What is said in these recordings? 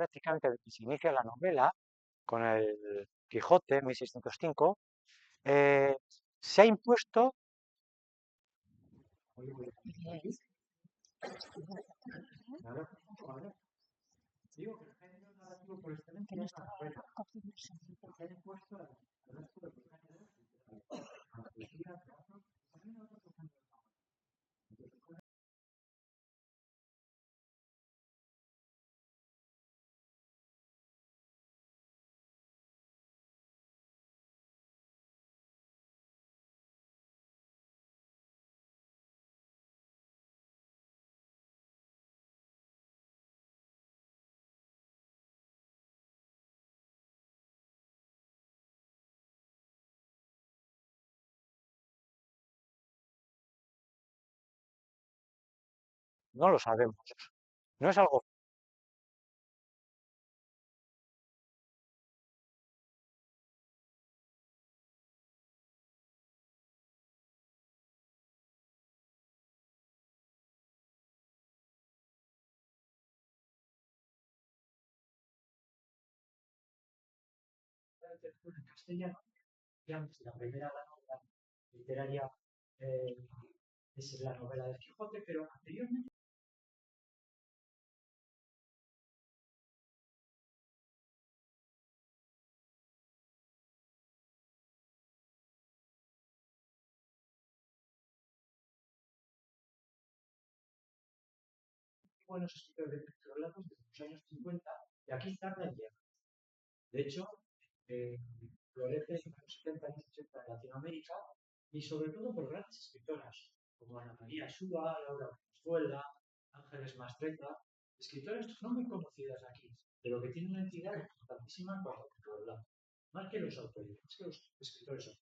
prácticamente desde que se inicia la novela, con el Quijote, 1605, eh, se ha impuesto. Digo que el género narrativo por excelencia es la novela, porque ha impuesto el resto de los géneros, la poesía, el teatro, también a otros géneros. No lo sabemos. No es algo. En castellano, digamos, la primera novela literaria eh, es la novela del Quijote, pero anteriormente. Buenos escritores de relatos desde los años 50 y aquí tarda en llegar. De hecho, eh, florece en los 70 años 80 en Latinoamérica y sobre todo por grandes escritoras como Ana María Súa, Laura Valenzuela, Ángeles Mastreta, escritoras no muy conocidas aquí, pero que tienen una entidad importantísima cuando hablamos. Más que los autores, más que los escritores.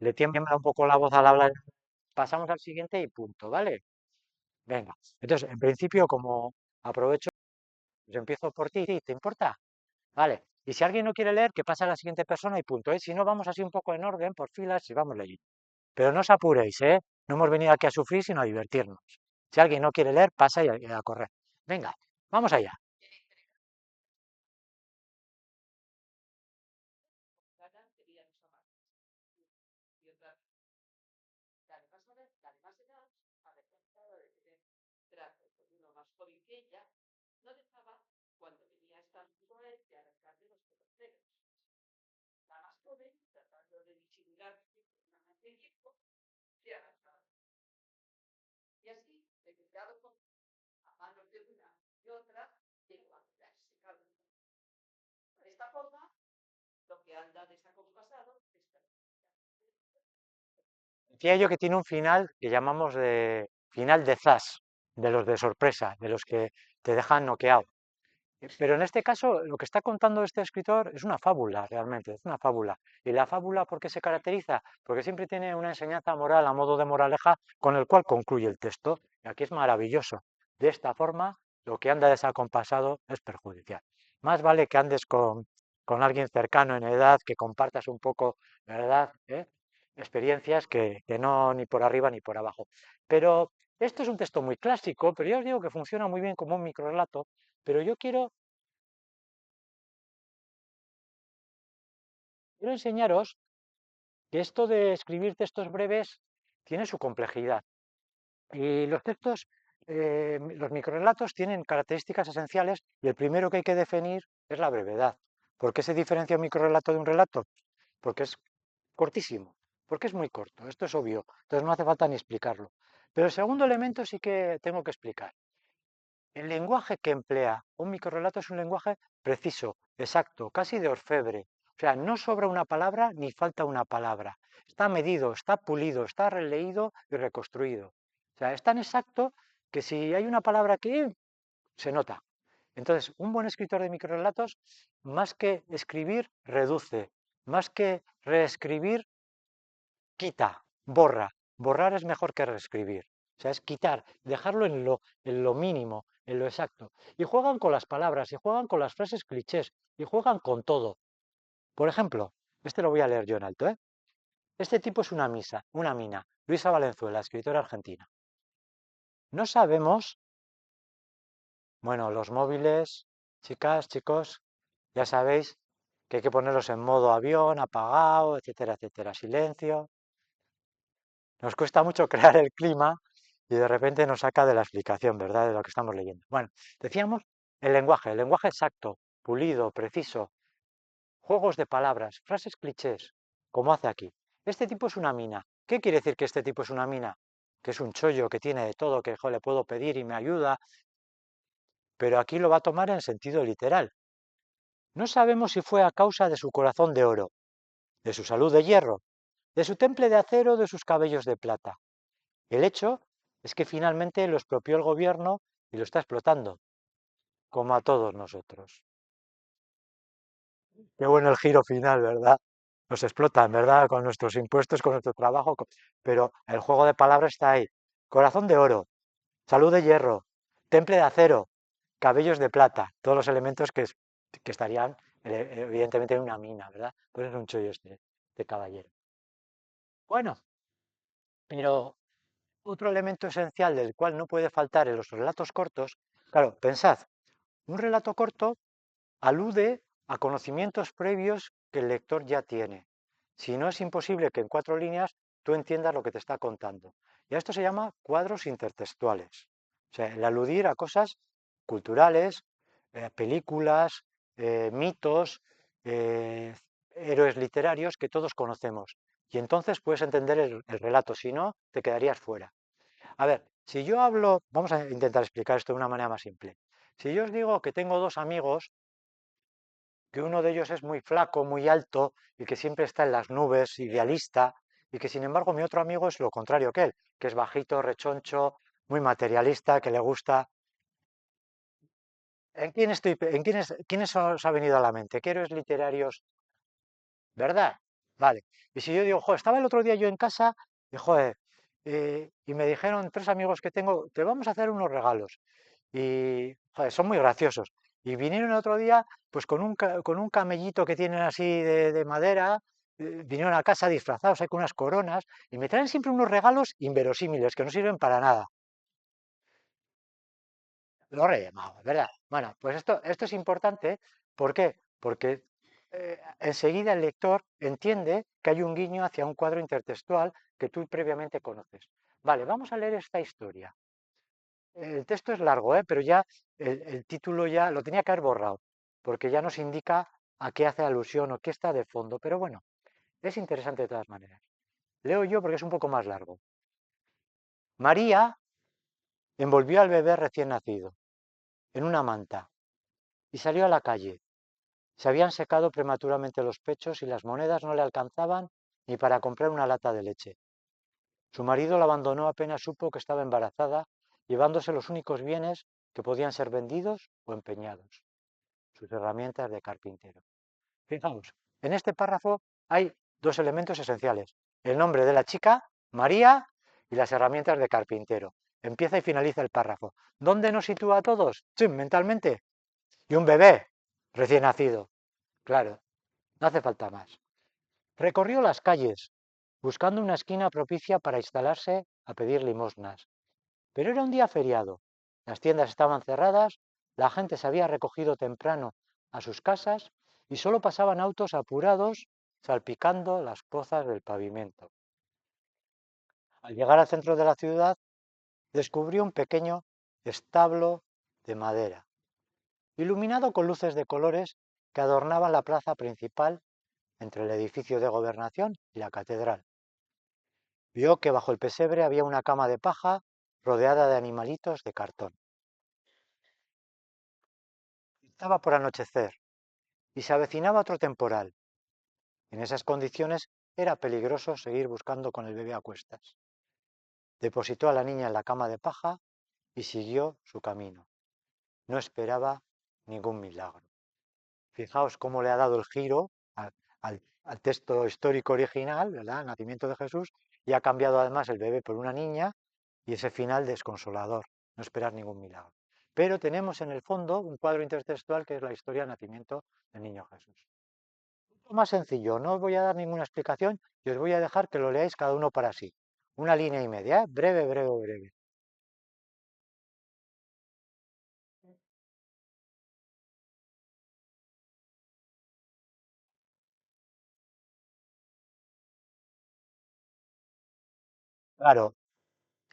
Le tiembla un poco la voz al hablar. Pasamos al siguiente y punto, ¿vale? Venga. Entonces, en principio, como aprovecho, pues empiezo por ti, ¿te importa? Vale. Y si alguien no quiere leer, que pase a la siguiente persona y punto, ¿eh? Si no, vamos así un poco en orden, por filas, y vamos leyendo. Pero no os apuréis, ¿eh? No hemos venido aquí a sufrir, sino a divertirnos. Si alguien no quiere leer, pasa y a correr. Venga, vamos allá. Decía yo que tiene un final que llamamos de final de zas, de los de sorpresa, de los que te dejan noqueado. Pero en este caso, lo que está contando este escritor es una fábula, realmente, es una fábula. ¿Y la fábula por qué se caracteriza? Porque siempre tiene una enseñanza moral a modo de moraleja con el cual concluye el texto. Y aquí es maravilloso. De esta forma, lo que anda desacompasado es perjudicial. Más vale que andes con alguien cercano en edad, que compartas un poco, ¿verdad? Experiencias que no ni por arriba ni por abajo. Pero esto es un texto muy clásico, pero yo os digo que funciona muy bien como un microrelato, pero yo quiero enseñaros que esto de escribir textos breves tiene su complejidad. Y los textos los microrrelatos tienen características esenciales y el primero que hay que definir es la brevedad. ¿Por qué se diferencia un microrrelato de un relato? Porque es cortísimo, porque es muy corto, esto es obvio, entonces no hace falta ni explicarlo. Pero el segundo elemento sí que tengo que explicar. El lenguaje que emplea un microrrelato es un lenguaje preciso, exacto, casi de orfebre. O sea, no sobra una palabra ni falta una palabra. Está medido, está pulido, está releído y reconstruido. O sea, es tan exacto que si hay una palabra que se nota. Entonces, un buen escritor de microrelatos, más que escribir, reduce. Más que reescribir, quita, borra. Borrar es mejor que reescribir. O sea, es quitar, dejarlo en lo mínimo, en lo exacto. Y juegan con las palabras, y juegan con las frases clichés, y juegan con todo. Por ejemplo, este lo voy a leer yo en alto, ¿eh? Este tipo es una mina. Luisa Valenzuela, escritora argentina. No sabemos, bueno, los móviles, chicas, chicos, ya sabéis que hay que ponerlos en modo avión, apagado, etcétera, etcétera, silencio. Nos cuesta mucho crear el clima y de repente nos saca de la explicación, ¿verdad? De lo que estamos leyendo. Bueno, decíamos el lenguaje exacto, pulido, preciso, juegos de palabras, frases clichés, como hace aquí. Este tipo es una mina. ¿Qué quiere decir que este tipo es una mina? Que es un chollo, que tiene de todo, que le puedo pedir y me ayuda, pero aquí lo va a tomar en sentido literal. No sabemos si fue a causa de su corazón de oro, de su salud de hierro, de su temple de acero, de sus cabellos de plata. El hecho es que finalmente lo expropió el gobierno y lo está explotando, como a todos nosotros. Qué bueno el giro final, ¿verdad? Nos explotan, ¿verdad? Con nuestros impuestos, con nuestro trabajo, pero el juego de palabras está ahí. Corazón de oro, salud de hierro, temple de acero, cabellos de plata, todos los elementos que estarían evidentemente en una mina, ¿verdad? Pues es un chollo este caballero. Bueno, pero otro elemento esencial del cual no puede faltar en los relatos cortos, claro, pensad, un relato corto alude a conocimientos previos que el lector ya tiene. Si no, es imposible que en 4 líneas tú entiendas lo que te está contando. Y a esto se llama cuadros intertextuales. O sea, el aludir a cosas culturales, películas, mitos, eh, héroes literarios que todos conocemos. Y entonces puedes entender el relato, si no, te quedarías fuera. A ver, si yo hablo, vamos a intentar explicar esto de una manera más simple. Si yo os digo que tengo dos amigos, que uno de ellos es muy flaco, muy alto y que siempre está en las nubes, idealista, y que sin embargo mi otro amigo es lo contrario que él, que es bajito, rechoncho, muy materialista, que le gusta. ¿En quién estoy, quiénes os ha venido a la mente? ¿Qué héroes literarios? ¿Verdad? Vale. Y si yo digo, joder, estaba el otro día yo en casa y, joder, y me dijeron tres amigos que tengo, te vamos a hacer unos regalos. Y, joder, son muy graciosos. Y vinieron el otro día, pues con un camellito que tienen así de madera, vinieron a casa disfrazados, con unas coronas, y me traen siempre unos regalos inverosímiles que no sirven para nada. Los Reyes Magos, ¿verdad? Bueno, pues esto es importante. ¿Por qué? Porque enseguida el lector entiende que hay un guiño hacia un cuadro intertextual que tú previamente conoces. Vale, vamos a leer esta historia. El texto es largo, pero ya el título ya lo tenía que haber borrado, porque ya nos indica a qué hace alusión o qué está de fondo. Pero bueno, es interesante de todas maneras. Leo yo porque es un poco más largo. María envolvió al bebé recién nacido en una manta y salió a la calle. Se habían secado prematuramente los pechos y las monedas no le alcanzaban ni para comprar una lata de leche. Su marido la abandonó apenas supo que estaba embarazada, llevándose los únicos bienes que podían ser vendidos o empeñados, sus herramientas de carpintero. Fijaos, en este párrafo hay dos elementos esenciales. El nombre de la chica, María, y las herramientas de carpintero. Empieza y finaliza el párrafo. ¿Dónde nos sitúa a todos? Sí, mentalmente. Y un bebé recién nacido. Claro, no hace falta más. Recorrió las calles, buscando una esquina propicia para instalarse a pedir limosnas. Pero era un día feriado. Las tiendas estaban cerradas, la gente se había recogido temprano a sus casas y solo pasaban autos apurados salpicando las pozas del pavimento. Al llegar al centro de la ciudad, descubrió un pequeño establo de madera, iluminado con luces de colores que adornaban la plaza principal entre el edificio de gobernación y la catedral. Vio que bajo el pesebre había una cama de paja rodeada de animalitos de cartón. Estaba por anochecer y se avecinaba otro temporal. En esas condiciones era peligroso seguir buscando con el bebé a cuestas. Depositó a la niña en la cama de paja y siguió su camino. No esperaba ningún milagro. Fijaos cómo le ha dado el giro al texto histórico original, ¿verdad? El nacimiento de Jesús, y ha cambiado además el bebé por una niña y ese final desconsolador, no esperar ningún milagro. Pero tenemos en el fondo un cuadro intertextual que es la historia del nacimiento del niño Jesús. Más sencillo, no os voy a dar ninguna explicación y os voy a dejar que lo leáis cada uno para sí. Una línea y media, ¿eh? Breve, breve, breve. Claro,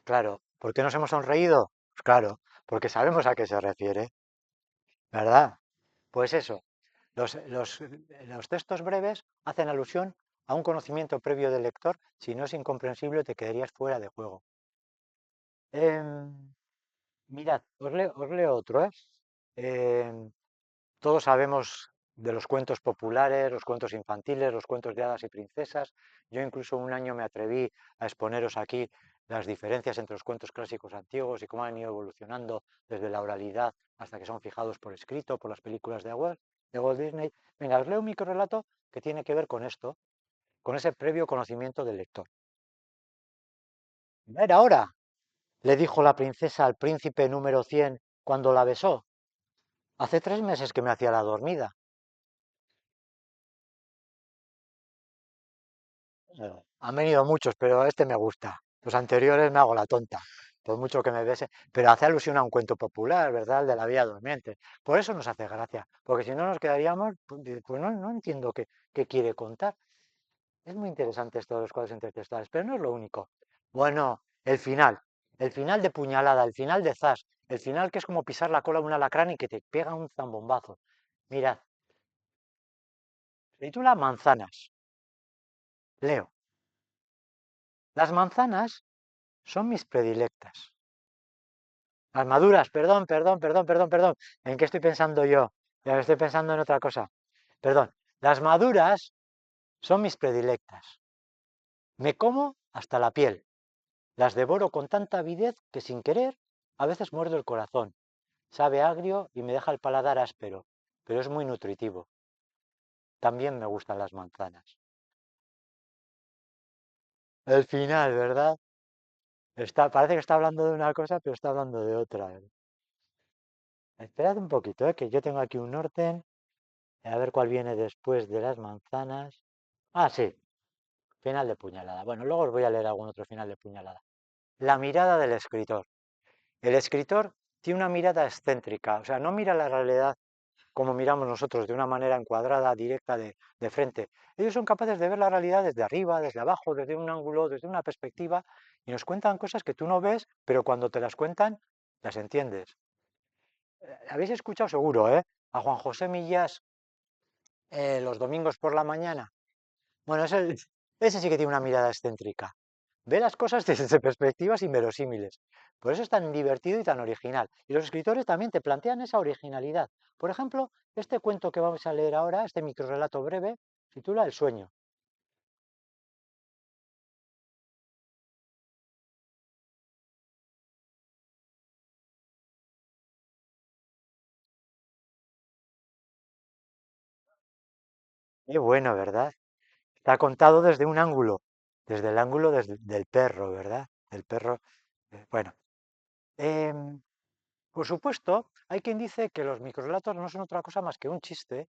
claro. ¿Por qué nos hemos sonreído? Pues claro, porque sabemos a qué se refiere, ¿verdad? Pues eso, los textos breves hacen alusión a un conocimiento previo del lector. Si no es incomprensible, te quedarías fuera de juego. Em, Mirad, os leo otro, ¿eh? Em, Todos sabemos de los cuentos populares, los cuentos infantiles, los cuentos de hadas y princesas. Yo incluso un año me atreví a exponeros aquí las diferencias entre los cuentos clásicos antiguos y cómo han ido evolucionando desde la oralidad hasta que son fijados por escrito, por las películas de Walt Disney. Venga, os leo un microrelato que tiene que ver con esto, con ese previo conocimiento del lector. Era ahora, le dijo la princesa al príncipe número 100 cuando la besó. Hace 3 meses que me hacía la dormida. Han venido muchos, pero este me gusta. Los anteriores me hago la tonta, por mucho que me bese. Pero hace alusión a un cuento popular, ¿verdad? El de la Bella Durmiente. Por eso nos hace gracia, porque si no nos quedaríamos, pues no, no entiendo qué quiere contar. Es muy interesante esto de los cuadros intertextuales, pero no es lo único. Bueno, el final de puñalada, el final de zas, el final que es como pisar la cola de un alacrán y que te pega un zambombazo. Mirad, se titula Manzanas. Leo. Las manzanas son mis predilectas. Las maduras, perdón, perdón, perdón, perdón, perdón. ¿En qué estoy pensando yo? Ya estoy pensando en otra cosa. Perdón. Las maduras son mis predilectas. Me como hasta la piel. Las devoro con tanta avidez que sin querer a veces muerdo el corazón. Sabe agrio y me deja el paladar áspero, pero es muy nutritivo. También me gustan las manzanas. El final, ¿verdad? Parece que está hablando de una cosa, pero está hablando de otra. Esperad un poquito, que yo tengo aquí un orden. A ver cuál viene después de las manzanas. Ah, sí, final de puñalada. Bueno, luego os voy a leer algún otro final de puñalada. La mirada del escritor. El escritor tiene una mirada excéntrica, o sea, no mira la realidad como miramos nosotros, de una manera encuadrada, directa, de frente. Ellos son capaces de ver la realidad desde arriba, desde abajo, desde un ángulo, desde una perspectiva, y nos cuentan cosas que tú no ves, pero cuando te las cuentan, las entiendes. Habéis escuchado seguro, ¿eh? A Juan José Millás los domingos por la mañana. Bueno, ese sí que tiene una mirada excéntrica. Ve las cosas desde perspectivas inverosímiles. Por eso es tan divertido y tan original. Y los escritores también te plantean esa originalidad. Por ejemplo, este cuento que vamos a leer ahora, este microrelato breve, titula El sueño. Qué bueno, ¿verdad? Está contado desde un ángulo, desde el ángulo del perro, ¿verdad? El perro. Bueno, em, por supuesto, hay quien dice que los microrelatos no son otra cosa más que un chiste,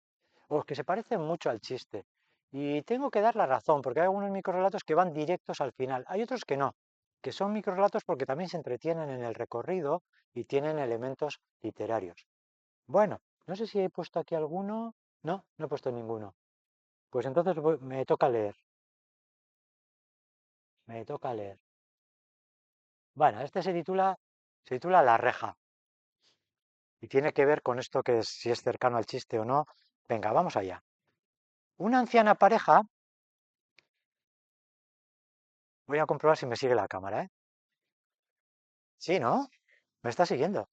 o que se parecen mucho al chiste. Y tengo que dar la razón, porque hay algunos microrelatos que van directos al final. Hay otros que no, que son microrelatos porque también se entretienen en el recorrido y tienen elementos literarios. Bueno, no sé si he puesto aquí alguno. No, no he puesto ninguno. Pues entonces me toca leer. Me toca leer. Bueno, este se titula La reja. y tiene que ver con esto que si es cercano al chiste o no. Venga, vamos allá. Una anciana pareja, voy a comprobar si me sigue la cámara, ¿eh? Sí, ¿no? Me está siguiendo.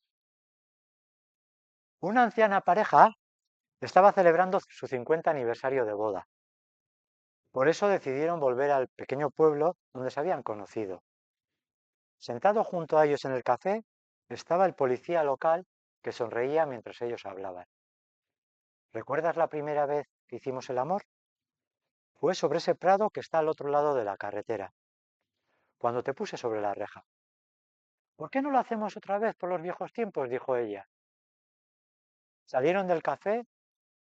Una anciana pareja estaba celebrando su 50 aniversario de boda. Por eso decidieron volver al pequeño pueblo donde se habían conocido. Sentado junto a ellos en el café estaba el policía local que sonreía mientras ellos hablaban. ¿Recuerdas la primera vez que hicimos el amor? Fue sobre ese prado que está al otro lado de la carretera, cuando te puse sobre la reja. ¿Por qué no lo hacemos otra vez por los viejos tiempos? Dijo ella. Salieron del café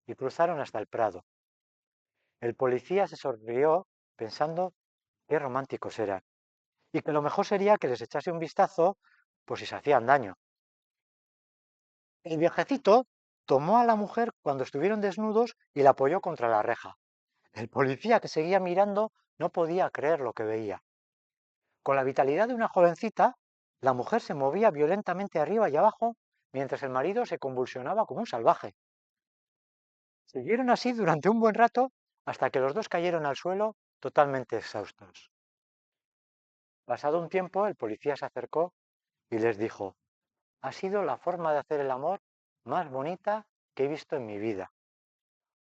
y cruzaron hasta el prado. El policía se sonrió pensando qué románticos eran y que lo mejor sería que les echase un vistazo por si se hacían daño. El viejecito tomó a la mujer cuando estuvieron desnudos y la apoyó contra la reja. El policía que seguía mirando no podía creer lo que veía. Con la vitalidad de una jovencita, la mujer se movía violentamente arriba y abajo mientras el marido se convulsionaba como un salvaje. Siguieron así durante un buen rato hasta que los dos cayeron al suelo totalmente exhaustos. Pasado un tiempo, el policía se acercó y les dijo: ha sido la forma de hacer el amor más bonita que he visto en mi vida.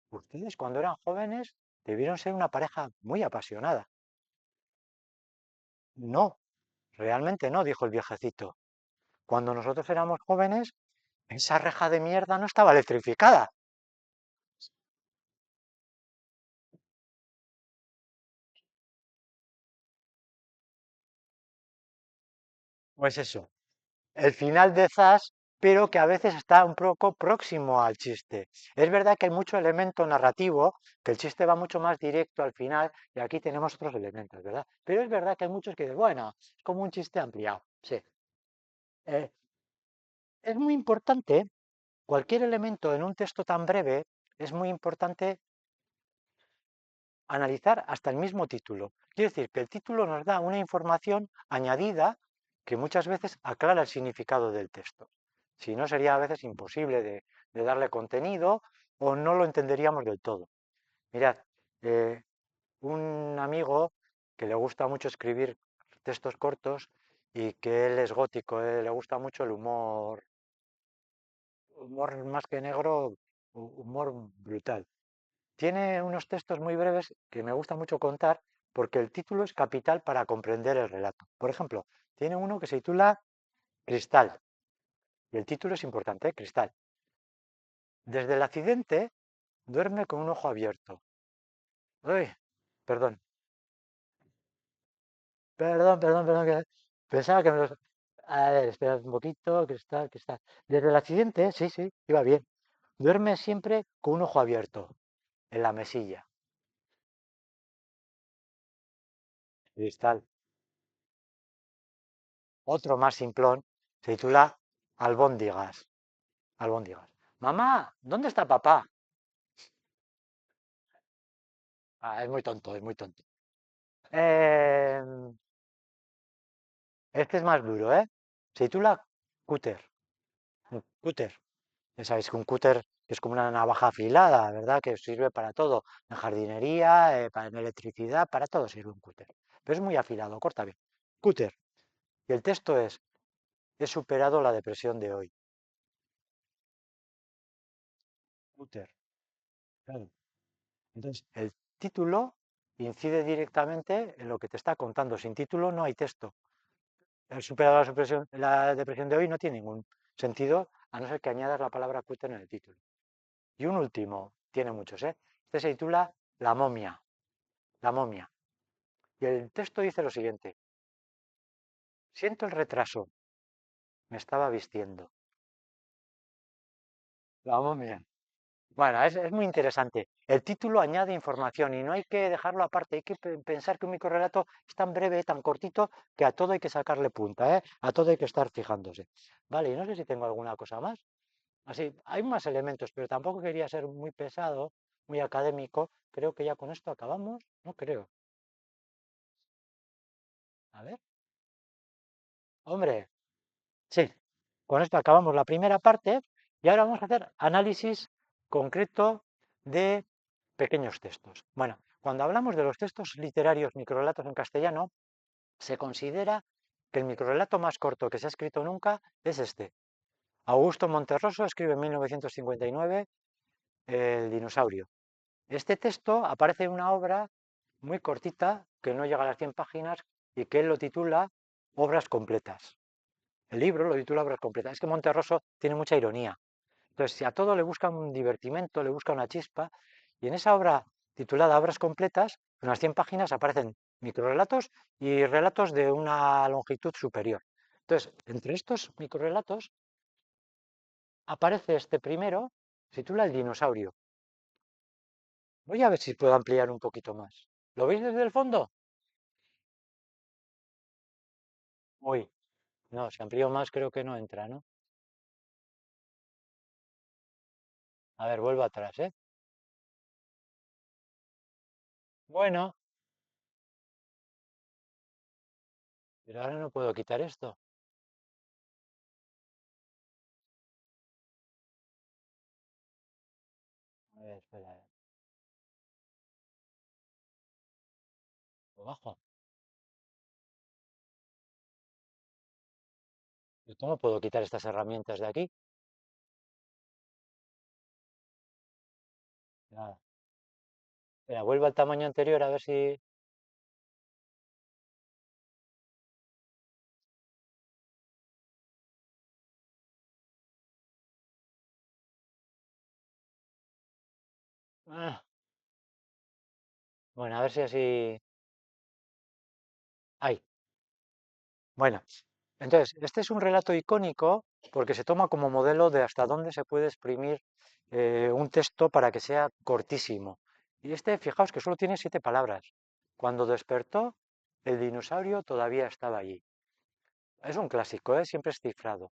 Ustedes cuando eran jóvenes debieron ser una pareja muy apasionada. No, realmente no, dijo el viejecito. Cuando nosotros éramos jóvenes, esa reja de mierda no estaba electrificada. Pues eso, el final de Zas, pero que a veces está un poco próximo al chiste. Es verdad que hay mucho elemento narrativo, que el chiste va mucho más directo al final, y aquí tenemos otros elementos, ¿verdad? Pero es verdad que hay muchos que dicen, bueno, es como un chiste ampliado. Sí. Eh, es muy importante, cualquier elemento en un texto tan breve, es muy importante analizar hasta el mismo título. Quiere decir que el título nos da una información añadida que muchas veces aclara el significado del texto. Si no, sería a veces imposible de darle contenido o no lo entenderíamos del todo. Mirad, eh, un amigo que le gusta mucho escribir textos cortos y que él es gótico, le gusta mucho el humor, humor más que negro, humor brutal. Tiene unos textos muy breves que me gusta mucho contar porque el título es capital para comprender el relato. Por ejemplo, tiene uno que se titula Cristal y el título es importante, ¿eh? Cristal. Desde el accidente duerme con un ojo abierto. Uy, perdón, perdón, que pensaba que me los... A ver, espera un poquito, cristal, cristal. Desde el accidente, sí, sí, iba bien. Duerme siempre con un ojo abierto en la mesilla. Cristal. Otro más simplón se titula Albóndigas. Albóndigas. Mamá, ¿dónde está papá? Ah, es muy tonto, es muy tonto. Eh, este es más duro, ¿eh? Se titula Cúter. Cúter. Ya sabéis que un cúter es como una navaja afilada, ¿verdad? Que sirve para todo. En jardinería, en electricidad, para todo sirve un cúter. Pero es muy afilado, corta bien. Cúter. Y el texto es: he superado la depresión de hoy. Cúter. Claro. Entonces, el título incide directamente en lo que te está contando. Sin título no hay texto. El superado la depresión de hoy no tiene ningún sentido, a no ser que añadas la palabra cutter en el título. Y un último, tiene muchos, ¿eh? Este se titula La momia. La momia. Y el texto dice lo siguiente: siento el retraso, me estaba vistiendo. La momia. Bueno, es muy interesante. El título añade información y no hay que dejarlo aparte. Hay que pensar que un microrelato es tan breve, tan cortito, que a todo hay que sacarle punta, ¿eh? A todo hay que estar fijándose. Vale, y no sé si tengo alguna cosa más. Así, hay más elementos, pero tampoco quería ser muy pesado, muy académico. Creo que ya con esto acabamos. No creo. A ver. Hombre, sí, con esto acabamos la primera parte Y ahora vamos a hacer análisis concreto de pequeños textos. Bueno, cuando hablamos de los textos literarios microrelatos en castellano, se considera que el microrelato más corto que se ha escrito nunca es este. Augusto Monterroso escribe en 1959 El dinosaurio. Este texto aparece en una obra muy cortita, que no llega a las 100 páginas, y que él lo titula Obras completas. El libro lo titula Obras completas. Es que Monterroso tiene mucha ironía. Entonces, si a todo le busca un divertimento, le busca una chispa, y en esa obra titulada Obras completas, en unas 100 páginas aparecen microrelatos y relatos de una longitud superior. Entonces, entre estos microrelatos aparece este primero, se titula El dinosaurio. Voy a ver si puedo ampliar un poquito más. ¿Lo veis desde el fondo? Uy, no, si amplío más creo que no entra, ¿no? A ver, vuelvo atrás, ¿eh? Bueno, pero ahora no puedo quitar esto. A ver, espera, lo bajo. ¿Y cómo puedo quitar estas herramientas de aquí? Nada. Espera, vuelvo al tamaño anterior a ver si... Ah, bueno, a ver si así... Ahí. Bueno, entonces, este es un relato icónico porque se toma como modelo de hasta dónde se puede exprimir un texto para que sea cortísimo. Y este, fijaos que solo tiene 7 palabras. Cuando despertó, el dinosaurio todavía estaba allí. Es un clásico, ¿eh? Siempre es cifrado.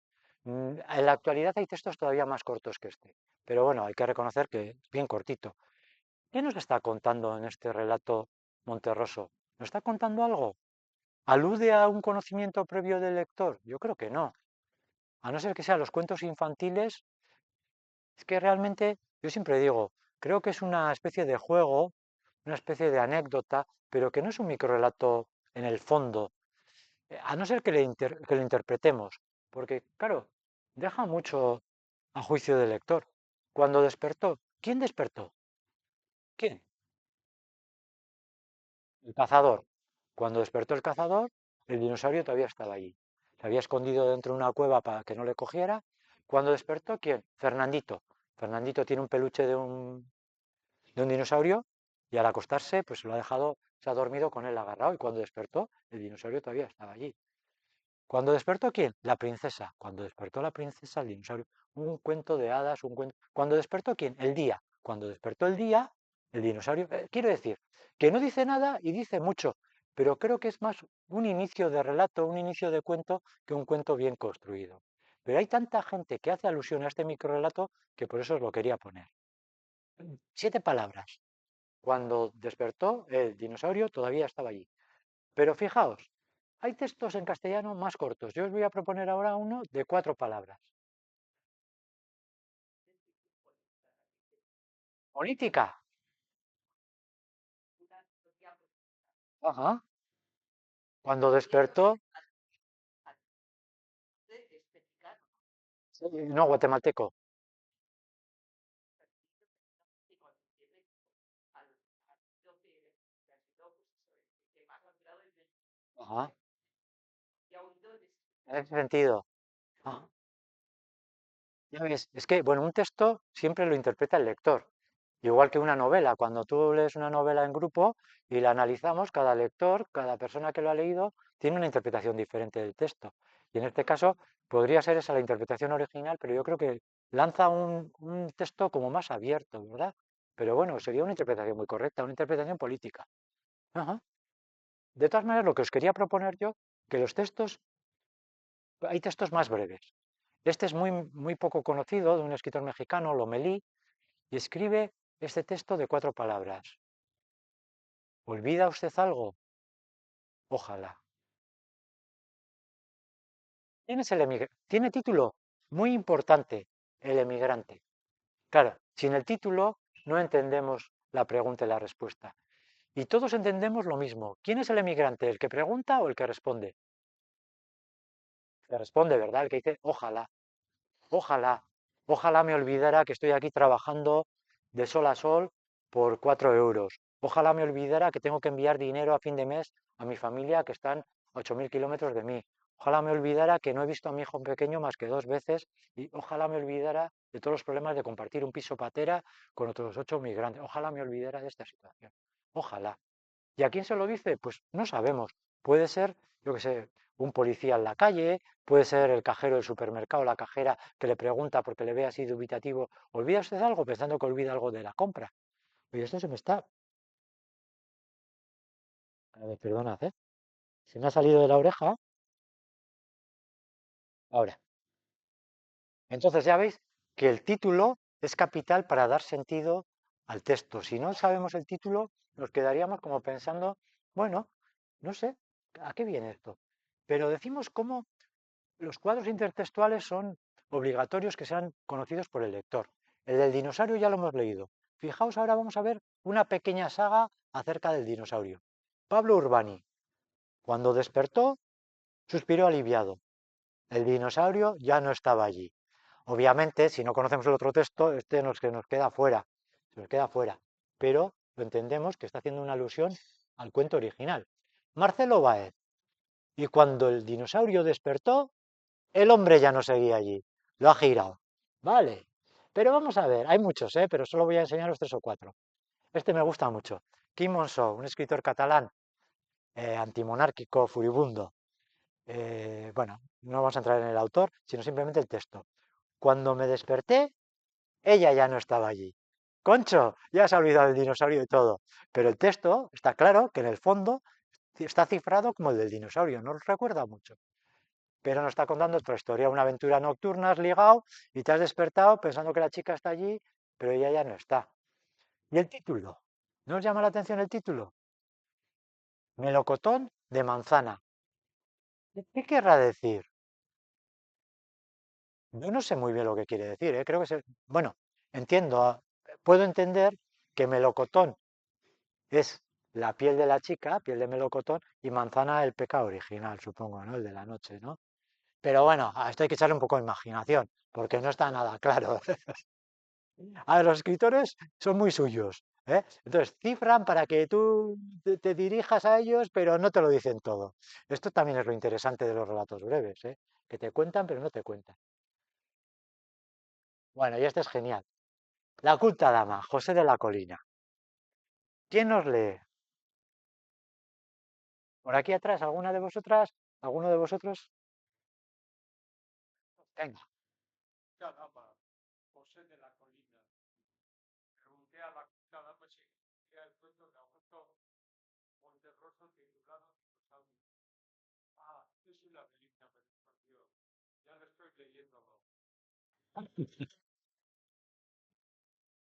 En la actualidad hay textos todavía más cortos que este, pero bueno, hay que reconocer que es bien cortito. ¿Qué nos está contando en este relato Monterroso? ¿Nos está contando algo? ¿Alude a un conocimiento previo del lector? Yo creo que no. A no ser que sean los cuentos infantiles, es que realmente, yo siempre digo, creo que es una especie de juego, una especie de anécdota, pero que no es un microrelato en el fondo, a no ser que que lo interpretemos, porque claro, deja mucho a juicio del lector. Cuando despertó, ¿quién despertó? ¿Quién? El cazador. Cuando despertó el cazador, el dinosaurio todavía estaba allí. Se había escondido dentro de una cueva para que no le cogiera. Cuando despertó, ¿quién? Fernandito. Fernandito tiene un peluche de un dinosaurio y al acostarse, pues lo ha dejado, se ha dormido con él agarrado y cuando despertó, el dinosaurio todavía estaba allí. ¿Cuando despertó quién? La princesa. Cuando despertó la princesa, el dinosaurio. Un cuento de hadas, un cuento. ¿Cuando despertó quién? El día. Cuando despertó el día, el dinosaurio. Quiero decir, que no dice nada y dice mucho, pero creo que es más un inicio de relato, un inicio de cuento, que un cuento bien construido. Pero hay tanta gente que hace alusión a este microrelato que por eso os lo quería poner. 7 palabras. Cuando despertó, el dinosaurio todavía estaba allí. Pero fijaos, hay textos en castellano más cortos. Yo os voy a proponer ahora uno de 4 palabras. Política. Ajá. Cuando despertó, sí, no, guatemalteco. Ajá. En ese sentido. Ajá. Ya ves, es que, bueno, un texto siempre lo interpreta el lector. Igual que una novela. Cuando tú lees una novela en grupo y la analizamos, cada lector, cada persona que lo ha leído, tiene una interpretación diferente del texto. Y en este caso podría ser esa la interpretación original, pero yo creo que lanza un texto como más abierto, ¿verdad? Pero bueno, sería una interpretación muy correcta, una interpretación política. Ajá. De todas maneras, lo que os quería proponer yo, que los textos, hay textos más breves. Este es muy poco conocido, de un escritor mexicano, Lomelí, y escribe este texto de 4 palabras. ¿Olvida usted algo? Ojalá. Tiene título muy importante, El emigrante. Claro, sin el título no entendemos la pregunta y la respuesta. Y todos entendemos lo mismo. ¿Quién es el emigrante? ¿El que pregunta o el que responde? El que responde, ¿verdad? El que dice, ojalá. Ojalá, ojalá me olvidara que estoy aquí trabajando de sol a sol por 4 euros. Ojalá me olvidara que tengo que enviar dinero a fin de mes a mi familia que están a 8.000 kilómetros de mí. Ojalá me olvidara que no he visto a mi hijo pequeño más que 2 veces y ojalá me olvidara de todos los problemas de compartir un piso patera con otros 8 migrantes. Ojalá me olvidara de esta situación. Ojalá. ¿Y a quién se lo dice? Pues no sabemos. Puede ser, yo qué sé, un policía en la calle, puede ser el cajero del supermercado, la cajera que le pregunta porque le ve así dubitativo, ¿olvida usted algo? Pensando que olvida algo de la compra. Oye, esto se me está... A ver, perdonad, ¿eh? Se me ha salido de la oreja. Ahora. Entonces ya veis que el título es capital para dar sentido al texto. Si no sabemos el título, nos quedaríamos como pensando, bueno, no sé, ¿a qué viene esto? Pero decimos cómo los cuadros intertextuales son obligatorios que sean conocidos por el lector. El del dinosaurio ya lo hemos leído. Fijaos, ahora vamos a ver una pequeña saga acerca del dinosaurio. Pablo Urbani, cuando despertó, suspiró aliviado. El dinosaurio ya no estaba allí. Obviamente, si no conocemos el otro texto, este nos queda fuera, se nos queda fuera, pero lo entendemos que está haciendo una alusión al cuento original. Marcelo Báez, y cuando el dinosaurio despertó, el hombre ya no seguía allí, lo ha girado. Vale, pero vamos a ver, hay muchos, pero solo voy a enseñaros 3 o 4. Este me gusta mucho. Quim Monzó, un escritor catalán, antimonárquico, furibundo. Bueno, no vamos a entrar en el autor, sino simplemente el texto. Cuando me desperté, ella ya no estaba allí. Concho, ya se ha olvidado el dinosaurio y todo. Pero el texto está claro que en el fondo está cifrado como el del dinosaurio, no lo recuerda mucho. Pero nos está contando otra historia, una aventura nocturna, has ligado y te has despertado pensando que la chica está allí, pero ella ya no está. ¿Y el título? ¿No os llama la atención el título? Melocotón de manzana. ¿Qué querrá decir? Yo no sé muy bien lo que quiere decir, ¿eh? Creo que bueno, entiendo, puedo entender que melocotón es la piel de la chica, piel de melocotón, y manzana el pecado original, supongo, ¿no? El de la noche, ¿no? Pero bueno, a esto hay que echarle un poco de imaginación, porque no está nada claro. A ver, los escritores son muy suyos, ¿eh? Entonces, cifran para que tú te dirijas a ellos, pero no te lo dicen todo. Esto también es lo interesante de los relatos breves, ¿eh? Que te cuentan, pero no te cuentan. Bueno, y este es genial. La oculta dama, José de la Colina. ¿Quién nos lee? Por aquí atrás, ¿alguna de vosotras? ¿Alguno de vosotros? Venga.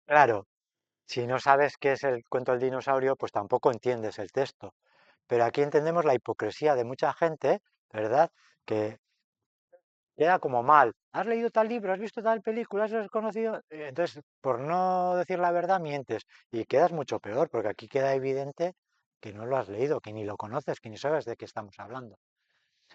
Claro, si no sabes qué es el cuento del dinosaurio, pues tampoco entiendes el texto. Pero aquí entendemos la hipocresía de mucha gente, ¿verdad? Que queda como mal. ¿Has leído tal libro? ¿Has visto tal película? ¿Has conocido? Entonces, por no decir la verdad, mientes. Y quedas mucho peor, porque aquí queda evidente que no lo has leído, que ni lo conoces, que ni sabes de qué estamos hablando.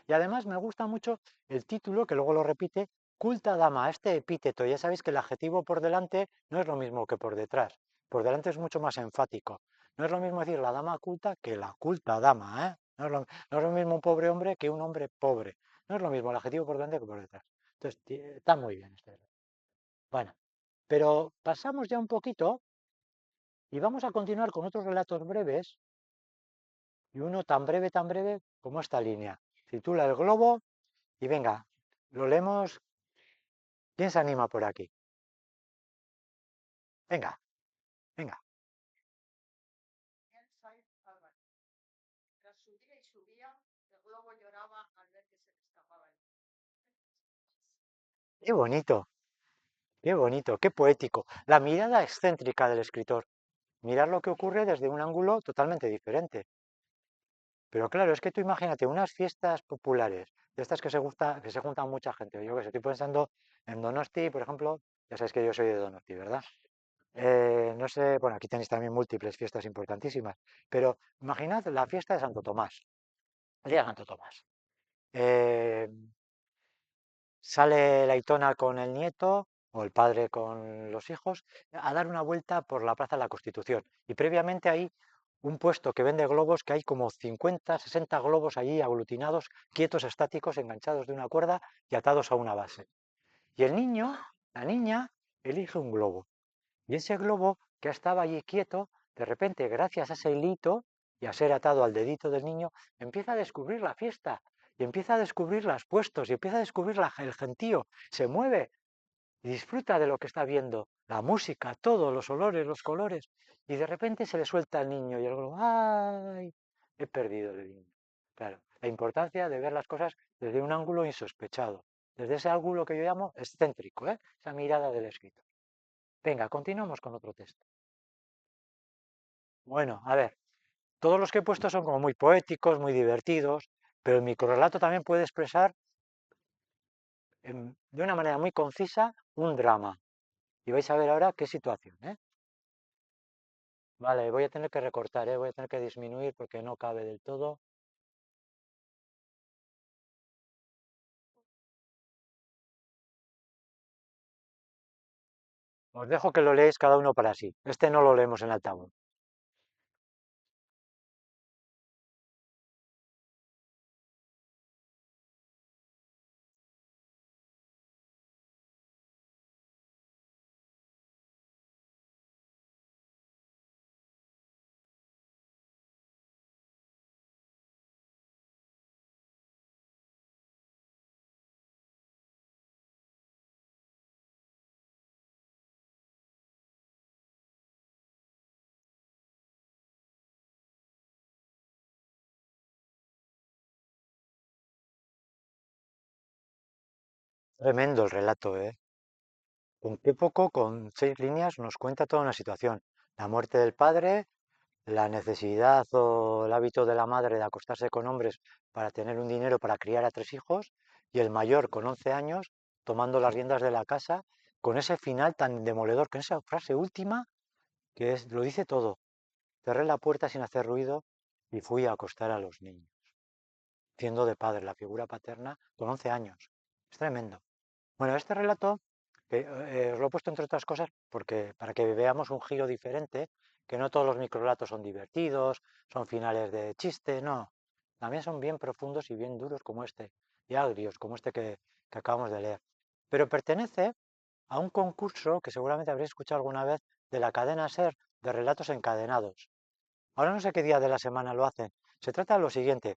Y además me gusta mucho el título, que luego lo repite, culta dama, este epíteto. Ya sabéis que el adjetivo por delante no es lo mismo que por detrás. Por delante es mucho más enfático. No es lo mismo decir la dama culta que la culta dama, ¿eh? No es lo mismo un pobre hombre que un hombre pobre. No es lo mismo el adjetivo por delante que por detrás. Entonces, está muy bien este. Bueno, pero pasamos ya un poquito y vamos a continuar con otros relatos breves y uno tan breve como esta línea. Titula El globo y venga, lo leemos. ¿Quién se anima por aquí? Venga, venga. Qué bonito, qué poético. La mirada excéntrica del escritor. Mirar lo que ocurre desde un ángulo totalmente diferente. Pero claro, es que tú imagínate unas fiestas populares, de estas que se juntan mucha gente. Yo que sé, estoy pensando en Donosti, por ejemplo, ya sabéis que yo soy de Donosti, ¿verdad? No sé, bueno, aquí tenéis también múltiples fiestas importantísimas, pero imaginad la fiesta de Santo Tomás, el día de Santo Tomás. Eh, Sale la Aitona con el nieto o el padre con los hijos a dar una vuelta por la Plaza de la Constitución. Y previamente hay un puesto que vende globos, que hay como 50, 60 globos allí aglutinados, quietos, estáticos, enganchados de una cuerda y atados a una base. Y el niño, la niña, elige un globo. Y ese globo que estaba allí quieto, de repente, gracias a ese hilito y a ser atado al dedito del niño, empieza a descubrir la fiesta y empieza a descubrir los puestos y empieza a descubrir el gentío. Se mueve y disfruta de lo que está viendo, la música, todos los olores, los colores. Y de repente se le suelta al niño y el globo, ¡ay! He perdido el niño. Claro, la importancia de ver las cosas desde un ángulo insospechado, desde ese ángulo que yo llamo excéntrico, ¿eh? Esa mirada del escritor. Venga, continuamos con otro texto. Bueno, a ver, todos los que he puesto son como muy poéticos, muy divertidos, pero el microrrelato también puede expresar de una manera muy concisa un drama. Y vais a ver ahora qué situación, ¿eh? Vale, voy a tener que recortar, ¿eh? Voy a tener que disminuir porque no cabe del todo. Os dejo que lo leáis cada uno para sí. Este no lo leemos en altavoz. Tremendo el relato, ¿eh? Con qué poco, con 6 líneas, nos cuenta toda una situación. La muerte del padre, la necesidad o el hábito de la madre de acostarse con hombres para tener un dinero para criar a 3 hijos, y el mayor con 11 años tomando las riendas de la casa, con ese final tan demoledor, con esa frase última lo dice todo. Cerré la puerta sin hacer ruido y fui a acostar a los niños, siendo de padre, la figura paterna, con 11 años. Es tremendo. Bueno, este relato os lo he puesto entre otras cosas porque para que veamos un giro diferente, que no todos los microrelatos son divertidos, son finales de chiste, no. También son bien profundos y bien duros como este, y agrios como este que acabamos de leer. Pero pertenece a un concurso que seguramente habréis escuchado alguna vez de la cadena SER de relatos encadenados. Ahora no sé qué día de la semana lo hacen. Se trata de lo siguiente.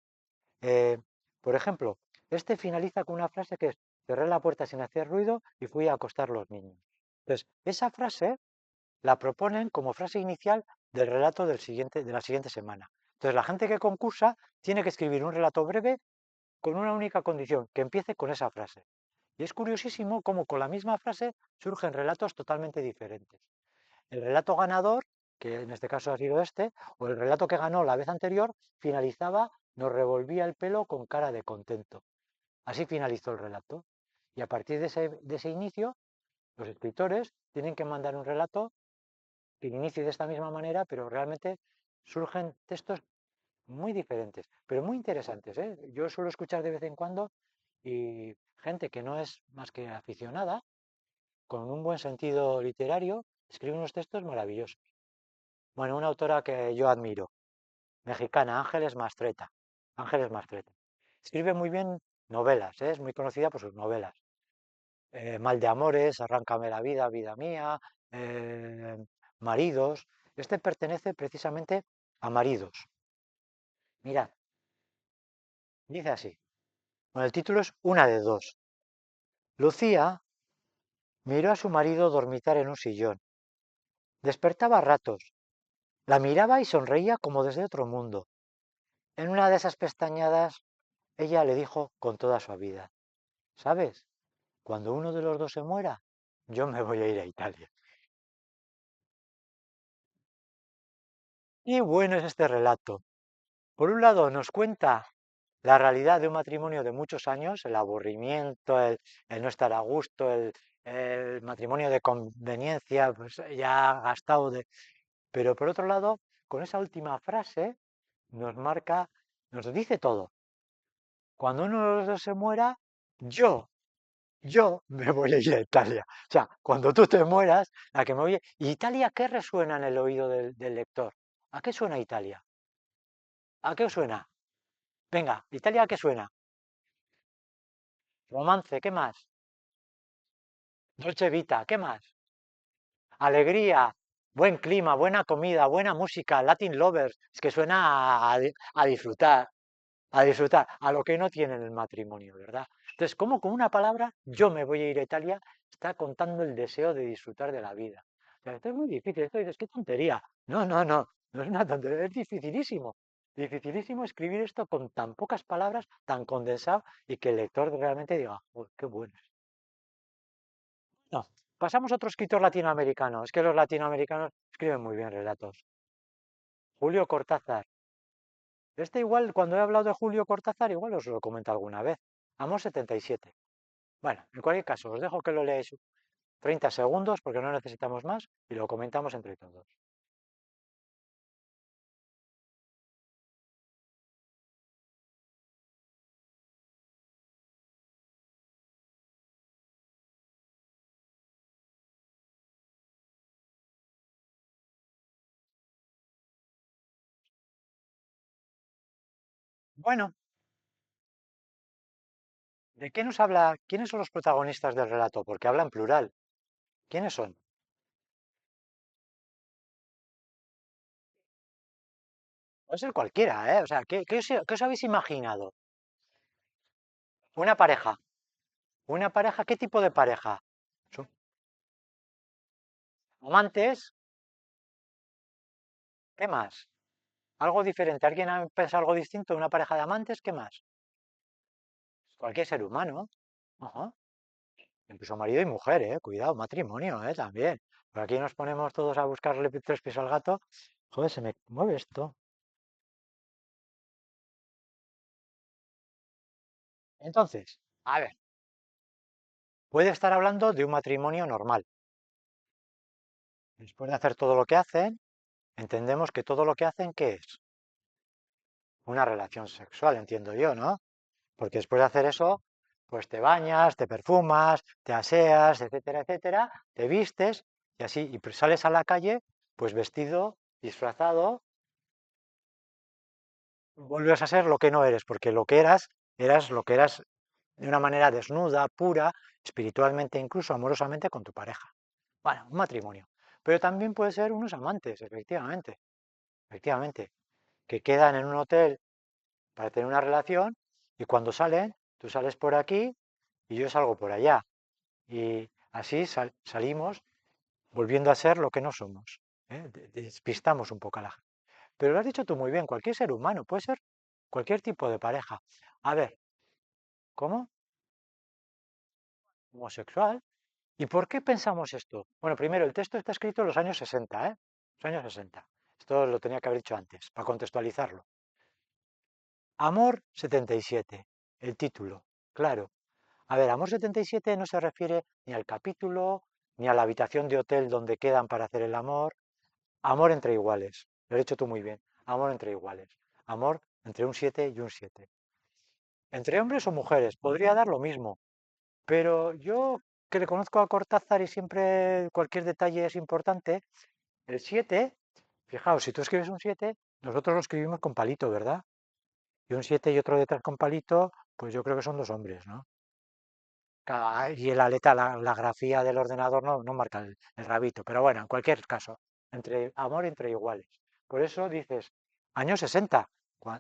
eh, por ejemplo, este finaliza con una frase que es, cerré la puerta sin hacer ruido y fui a acostar los niños. Entonces, esa frase la proponen como frase inicial del relato de la siguiente semana. Entonces, la gente que concursa tiene que escribir un relato breve con una única condición, que empiece con esa frase. Y es curiosísimo cómo con la misma frase surgen relatos totalmente diferentes. El relato ganador, que en este caso ha sido este, o el relato que ganó la vez anterior, finalizaba, nos revolvía el pelo con cara de contento. Así finalizó el relato. Y a partir de ese inicio, los escritores tienen que mandar un relato que inicie de esta misma manera, pero realmente surgen textos muy diferentes, pero muy interesantes, ¿eh? Yo suelo escuchar de vez en cuando y gente que no es más que aficionada, con un buen sentido literario, escribe unos textos maravillosos. Bueno, una autora que yo admiro, mexicana, Ángeles Mastreta. Ángeles Mastreta. Escribe muy bien novelas, ¿eh? Es muy conocida por sus novelas. Mal de amores, Arráncame la vida, vida mía, eh, Maridos. Este pertenece precisamente a Maridos. Mirad, dice así. Bueno, el título es Una de dos. Lucía miró a su marido dormitar en un sillón. Despertaba a ratos. La miraba y sonreía como desde otro mundo. En una de esas pestañadas, ella le dijo con toda suavidad, ¿sabes? Cuando uno de los dos se muera, yo me voy a ir a Italia. Y bueno es este relato. Por un lado, nos cuenta la realidad de un matrimonio de muchos años, el aburrimiento, el no estar a gusto, el matrimonio de conveniencia, pues ya gastado de... Pero por otro lado, con esa última frase nos marca, nos dice todo. Cuando uno de los dos se muera, yo, yo me voy a ir a Italia. O sea, cuando tú te mueras, la que me oye, ¿y Italia qué resuena en el oído del lector? ¿A qué suena Italia? ¿A qué os suena? Venga, ¿Italia a qué suena? Romance, ¿qué más? Dolce Vita, ¿qué más? Alegría, buen clima, buena comida, buena música, Latin Lovers, es que suena a disfrutar, a disfrutar, a lo que no tienen el matrimonio, ¿verdad? Entonces, ¿cómo con una palabra, yo me voy a ir a Italia, está contando el deseo de disfrutar de la vida? O sea, esto es muy difícil, esto dices, qué tontería. No, no, no, no es una tontería, es dificilísimo. Dificilísimo escribir esto con tan pocas palabras, tan condensado, y que el lector realmente diga, "Joder, qué bueno". No, pasamos a otro escritor latinoamericano. Es que los latinoamericanos escriben muy bien relatos. Julio Cortázar. Este igual, cuando he hablado de Julio Cortázar, igual os lo comento alguna vez. Amor 77. Bueno, en cualquier caso, os dejo que lo leáis 30 segundos porque no necesitamos más y lo comentamos entre todos. Bueno, ¿de qué nos habla? ¿Quiénes son los protagonistas del relato? Porque habla en plural. ¿Quiénes son? Puede ser cualquiera, ¿eh? O sea, ¿qué os habéis imaginado? Una pareja. ¿Una pareja? ¿Qué tipo de pareja? ¿Son amantes? ¿Qué más? Algo diferente. ¿Alguien ha pensado algo distinto? ¿Una pareja de amantes? ¿Qué más? Cualquier ser humano. Ajá. Incluso marido y mujer, cuidado, matrimonio, también. Por aquí nos ponemos todos a buscarle tres pies al gato. Joder, se me mueve esto. Entonces, a ver, puede estar hablando de un matrimonio normal. Después de hacer todo lo que hacen, entendemos que todo lo que hacen, ¿qué es? Una relación sexual, entiendo yo, ¿no? Porque después de hacer eso, pues te bañas, te perfumas, te aseas, etcétera, etcétera, te vistes y así, y sales a la calle, pues vestido, disfrazado, vuelves a ser lo que no eres, porque lo que eras, eras lo que eras de una manera desnuda, pura, espiritualmente, incluso amorosamente con tu pareja. Bueno, un matrimonio. Pero también puede ser unos amantes, efectivamente, que quedan en un hotel para tener una relación y cuando salen, tú sales por aquí y yo salgo por allá. Y así salimos volviendo a ser lo que no somos. ¿Eh? Despistamos un poco a la gente. Pero lo has dicho tú muy bien, cualquier ser humano, puede ser cualquier tipo de pareja. A ver, ¿cómo? Homosexual. ¿Y por qué pensamos esto? Bueno, primero, el texto está escrito en los años 60, ¿eh? Los años 60. Esto lo tenía que haber dicho antes, para contextualizarlo. Amor 77, el título, claro. A ver, Amor 77 no se refiere ni al capítulo, ni a la habitación de hotel donde quedan para hacer el amor. Amor entre iguales. Lo has dicho tú muy bien. Amor entre iguales. Amor entre un 7 y un 7. Entre hombres o mujeres, podría dar lo mismo. Pero yo que le conozco a Cortázar y siempre cualquier detalle es importante, el 7, fijaos, si tú escribes un 7, nosotros lo escribimos con palito, ¿verdad? Y un 7 y otro detrás con palito, pues yo creo que son dos hombres, ¿no? Y la letra, la grafía del ordenador no marca el rabito, pero bueno, en cualquier caso, entre amor entre iguales. Por eso dices, años 60.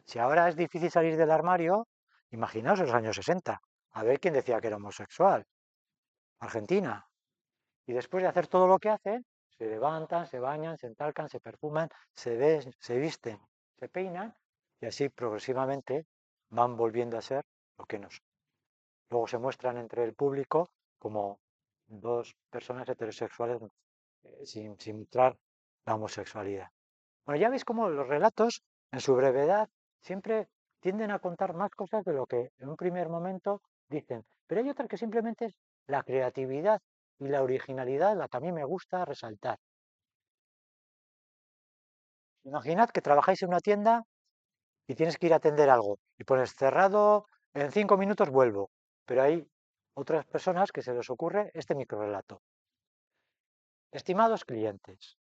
Si ahora es difícil salir del armario, imaginaos los años 60. A ver quién decía que era homosexual. Argentina. Y después de hacer todo lo que hacen, se levantan, se bañan, se entalcan, se perfuman, se visten, se peinan y así progresivamente van volviendo a ser lo que no son. Luego se muestran entre el público como dos personas heterosexuales sin mostrar la homosexualidad. Bueno, ya veis cómo los relatos, en su brevedad, siempre tienden a contar más cosas de lo que en un primer momento dicen. Pero hay otras que simplemente es la creatividad y la originalidad la que a mí me gusta resaltar. Imaginad que trabajáis en una tienda y tienes que ir a atender algo y pones cerrado, en 5 minutos vuelvo. Pero hay otras personas que se les ocurre este microrelato. Estimados clientes,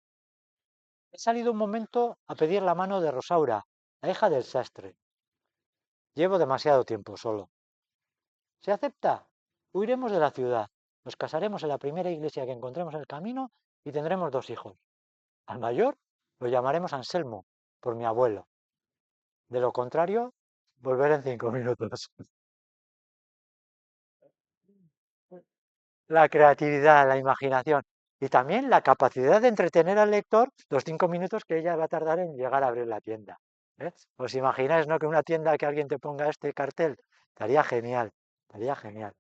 he salido un momento a pedir la mano de Rosaura, la hija del sastre. Llevo demasiado tiempo solo. ¿Se acepta? Huiremos de la ciudad. Nos casaremos en la primera iglesia que encontremos en el camino y tendremos 2 hijos. Al mayor lo llamaremos Anselmo, por mi abuelo. De lo contrario, volveré en 5 minutos. La creatividad, la imaginación y también la capacidad de entretener al lector los 5 minutos que ella va a tardar en llegar a abrir la tienda. ¿Eh? ¿Os imagináis, no, que una tienda que alguien te ponga este cartel? Estaría genial, estaría genial.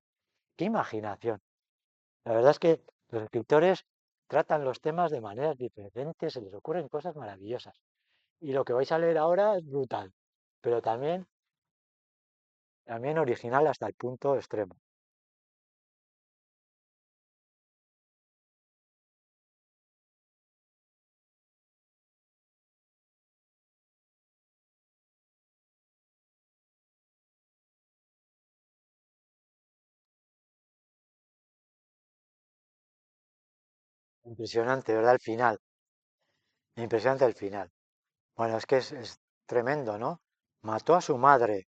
¡Qué imaginación! La verdad es que los escritores tratan los temas de maneras diferentes, se les ocurren cosas maravillosas. Y lo que vais a leer ahora es brutal, pero también original hasta el punto extremo. Impresionante, ¿verdad? El final. Impresionante el final. Bueno, es que es tremendo, ¿no? Mató a su madre,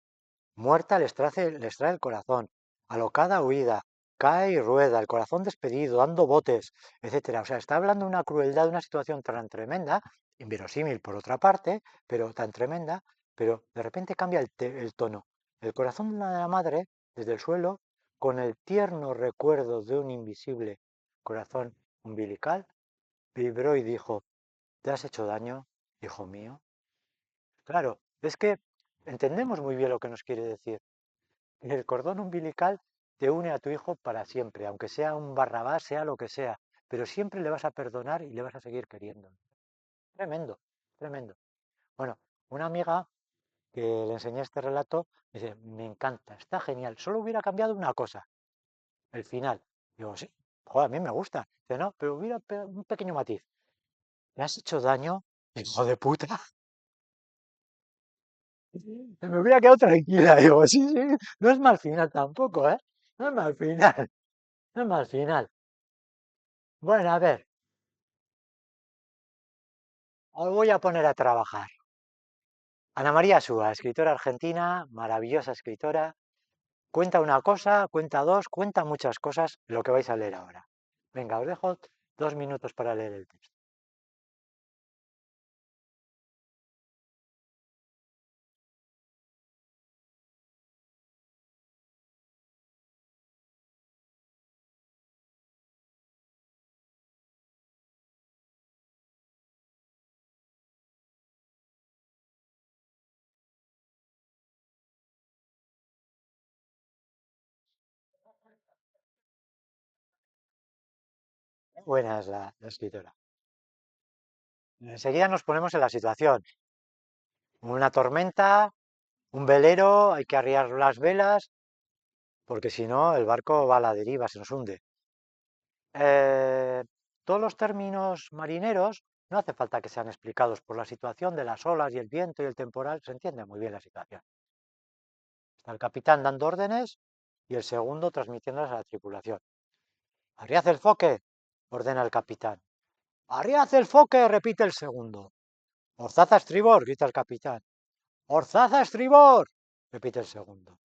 muerta les trae el corazón, alocada huida, cae y rueda, el corazón despedido, dando botes, etcétera. O sea, está hablando de una crueldad, de una situación tan tremenda, inverosímil por otra parte, pero tan tremenda, pero de repente cambia el tono. El corazón de la madre, desde el suelo, con el tierno recuerdo de un invisible corazón umbilical, vibró y dijo: ¿te has hecho daño, hijo mío? Claro, es que entendemos muy bien lo que nos quiere decir. El cordón umbilical te une a tu hijo para siempre, aunque sea un Barrabás, sea lo que sea, pero siempre le vas a perdonar y le vas a seguir queriendo. Tremendo, tremendo. Bueno, una amiga que le enseñé este relato dice: me encanta, está genial, solo hubiera cambiado una cosa, el final. Digo: sí, joder, a mí me gusta. Dice: no, pero hubiera un pequeño matiz. ¿Le has hecho daño, hijo de puta? Me hubiera quedado tranquila. Digo: sí, sí, no es mal final tampoco, ¿eh? No es mal final, no es mal final. Bueno, a ver, os voy a poner a trabajar. Ana María Súa, escritora argentina, maravillosa escritora, cuenta una cosa, cuenta dos, cuenta muchas cosas, lo que vais a leer ahora. Venga, os dejo 2 minutos para leer el texto. Buena es la escritora. Enseguida nos ponemos en la situación. Una tormenta, un velero, hay que arriar las velas, porque si no, el barco va a la deriva, se nos hunde. Eh, todos los términos marineros no hace falta que sean explicados por la situación de las olas y el viento y el temporal, se entiende muy bien la situación. Está el capitán dando órdenes y el segundo transmitiéndolas a la tripulación. ¡Arriad el foque!, ordena el capitán. ¡Arriad el foque!, repite el segundo. ¡Orzad a estribor!, grita el capitán. ¡Orzad a estribor!, repite el segundo.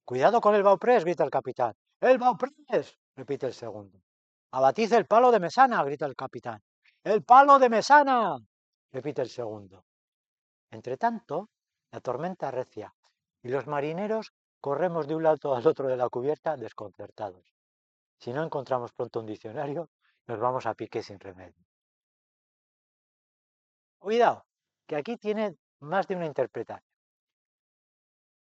¡Cuidado con el bauprés!, grita el capitán. ¡El bauprés!, repite el segundo. ¡Abatid el palo de mesana!, grita el capitán. ¡El palo de mesana!, repite el segundo. Entretanto, la tormenta arrecia y los marineros corremos de un lado al otro de la cubierta desconcertados. Si no encontramos pronto un diccionario, nos vamos a pique sin remedio. Cuidado, que aquí tiene más de una interpretación.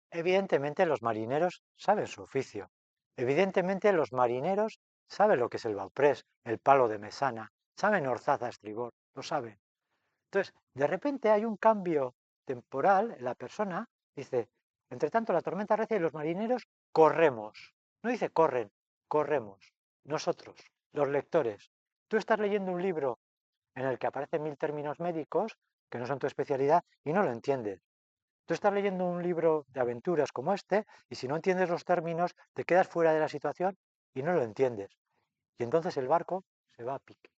Evidentemente los marineros saben su oficio. Evidentemente los marineros saben lo que es el bauprés, el palo de mesana, saben orzaz a estribor, lo saben. Entonces, de repente hay un cambio temporal, la persona, dice, entre tanto la tormenta arrecia y los marineros corremos. No dice corren, corremos. Nosotros, los lectores. Tú estás leyendo un libro en el que aparecen 1000 términos médicos que no son tu especialidad y no lo entiendes. Tú estás leyendo un libro de aventuras como este y si no entiendes los términos te quedas fuera de la situación y no lo entiendes. Y entonces el barco se va a pique.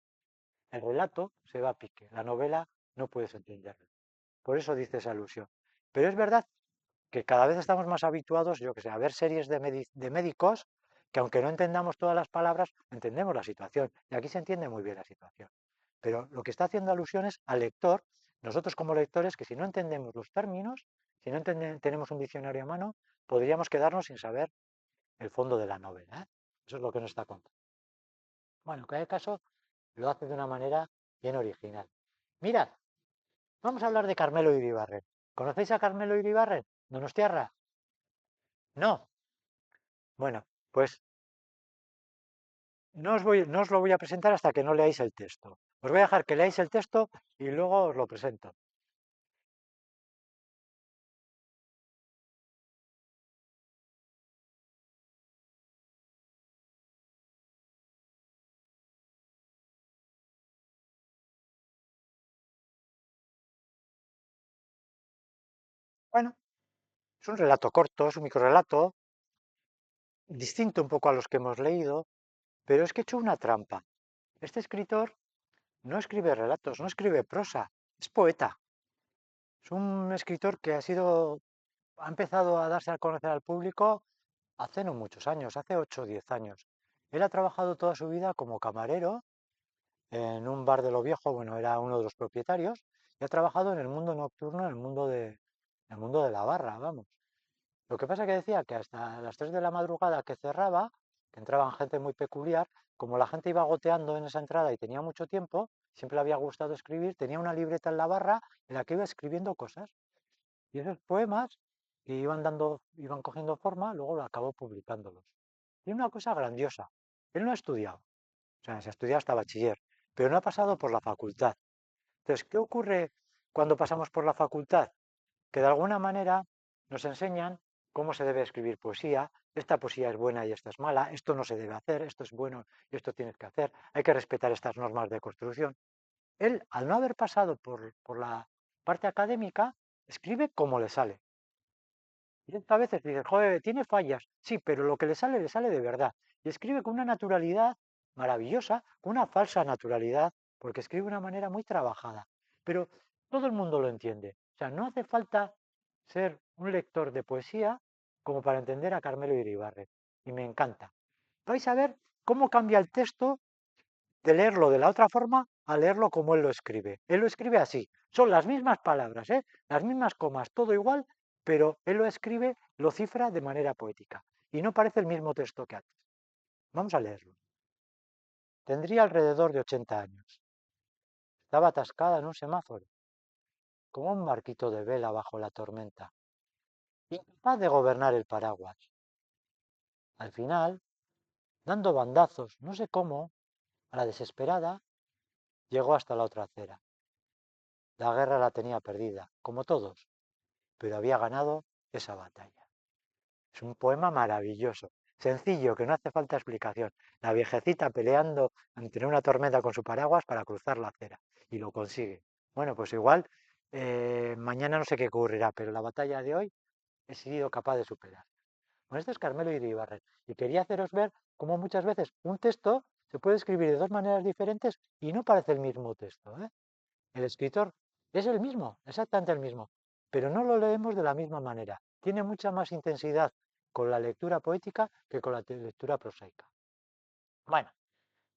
El relato se va a pique. La novela no puedes entenderlo. Por eso dice esa alusión. Pero es verdad que cada vez estamos más habituados, yo que sé, a ver series de médicos que aunque no entendamos todas las palabras, entendemos la situación. Y aquí se entiende muy bien la situación. Pero lo que está haciendo alusión es al lector, nosotros como lectores, que si no entendemos los términos, si no tenemos un diccionario a mano, podríamos quedarnos sin saber el fondo de la novela, ¿eh? Eso es lo que nos está contando. Bueno, en cada caso, lo hace de una manera bien original. Mirad, vamos a hablar de Carmelo Iribarren. ¿Conocéis a Carmelo Iribarren? ¿Donostiarra? No. Bueno, pues no os lo voy a presentar hasta que no leáis el texto. Os voy a dejar que leáis el texto y luego os lo presento. Bueno, es un relato corto, es un microrelato, distinto un poco a los que hemos leído, pero es que he hecho una trampa. Este escritor no escribe relatos, no escribe prosa, es poeta. Es un escritor que ha empezado a darse a conocer al público hace no muchos años, hace 8 o 10 años. Él ha trabajado toda su vida como camarero en un bar de lo viejo, bueno, era uno de los propietarios, y ha trabajado en el mundo nocturno, en el mundo de la barra, vamos. Lo que pasa que decía que hasta las 3 de la madrugada que cerraba, que entraban gente muy peculiar, como la gente iba goteando en esa entrada y tenía mucho tiempo, siempre le había gustado escribir, tenía una libreta en la barra en la que iba escribiendo cosas. Y esos poemas que iban cogiendo forma, luego lo acabó publicándolos. Y una cosa grandiosa, él no ha estudiado, o sea, se ha estudiado hasta bachiller, pero no ha pasado por la facultad. Entonces, ¿qué ocurre cuando pasamos por la facultad? Que de alguna manera nos enseñan cómo se debe escribir poesía, esta poesía es buena y esta es mala, esto no se debe hacer, esto es bueno y esto tienes que hacer, hay que respetar estas normas de construcción. Él, al no haber pasado por la parte académica, escribe como le sale. Y a veces dices, joder, tiene fallas, sí, pero lo que le sale de verdad. Y escribe con una naturalidad maravillosa, con una falsa naturalidad, porque escribe de una manera muy trabajada. Pero todo el mundo lo entiende. O sea, no hace falta ser un lector de poesía como para entender a Carmelo Iribarren. Y me encanta. Vais a ver cómo cambia el texto de leerlo de la otra forma a leerlo como él lo escribe. Él lo escribe así. Son las mismas palabras, ¿eh? Las mismas comas, todo igual, pero él lo escribe, lo cifra de manera poética. Y no parece el mismo texto que antes. Vamos a leerlo. Tendría alrededor de 80 años. Estaba atascada en un semáforo, como un barquito de vela bajo la tormenta, incapaz de gobernar el paraguas. Al final, dando bandazos, no sé cómo, a la desesperada, llegó hasta la otra acera. La guerra la tenía perdida, como todos, pero había ganado esa batalla. Es un poema maravilloso, sencillo, que no hace falta explicación. La viejecita peleando ante una tormenta con su paraguas para cruzar la acera y lo consigue. Bueno, pues igual mañana no sé qué ocurrirá, pero la batalla de hoy he sido capaz de superar. Bueno, este es Carmelo Iribarren y quería haceros ver cómo muchas veces un texto se puede escribir de dos maneras diferentes y no parece el mismo texto, ¿eh? El escritor es el mismo, exactamente el mismo, pero no lo leemos de la misma manera. Tiene mucha más intensidad con la lectura poética que con la lectura prosaica. Bueno,